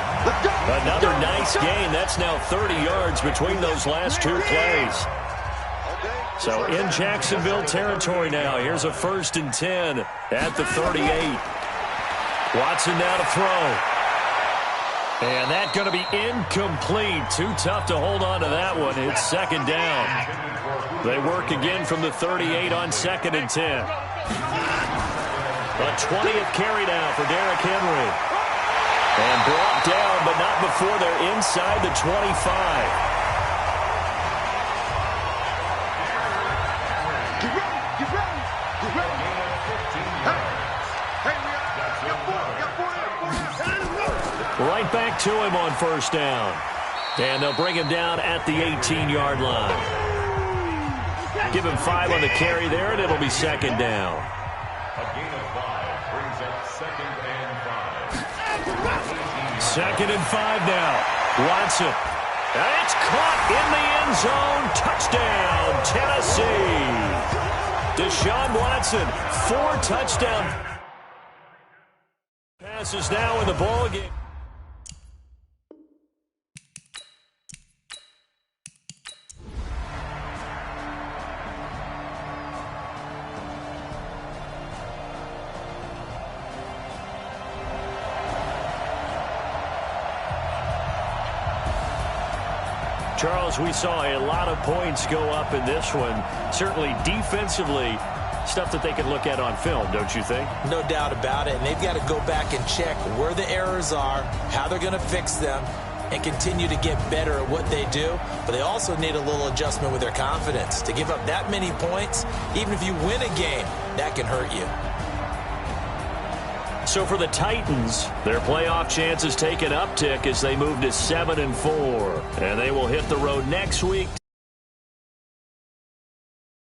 Another nice gain. That's now 30 yards between those last 2 plays. So in Jacksonville territory now. Here's a 1st and 10 at the 38. Watson now to throw. And that's going to be incomplete. Too tough to hold on to that one. It's 2nd down. They work again from the 38 on 2nd and 10. A 20th carry now for Derrick Henry. And brought down, but not before they're inside the 25. Get ready. Get ready. Get ready. Hey, Right back to him on 1st down. And they'll bring him down at the 18-yard line. Give him 5 on the carry there, and it'll be 2nd down. A gain of 5 brings up 2nd and 5. 2nd and 5 now. Watson And it's caught in the end zone. Touchdown, Tennessee. Deshaun Watson, 4 touchdown passes now in the ball game. Charles, we saw a lot of points go up in this one. Certainly defensively, stuff that they can look at on film, don't you think? No doubt about it. And they've got to go back and check where the errors are, how they're going to fix them, and continue to get better at what they do. But they also need a little adjustment with their confidence. To give up that many points, even if you win a game, that can hurt you. So for the Titans, their playoff chances take an uptick as they move to 7-4. And they will hit the road next week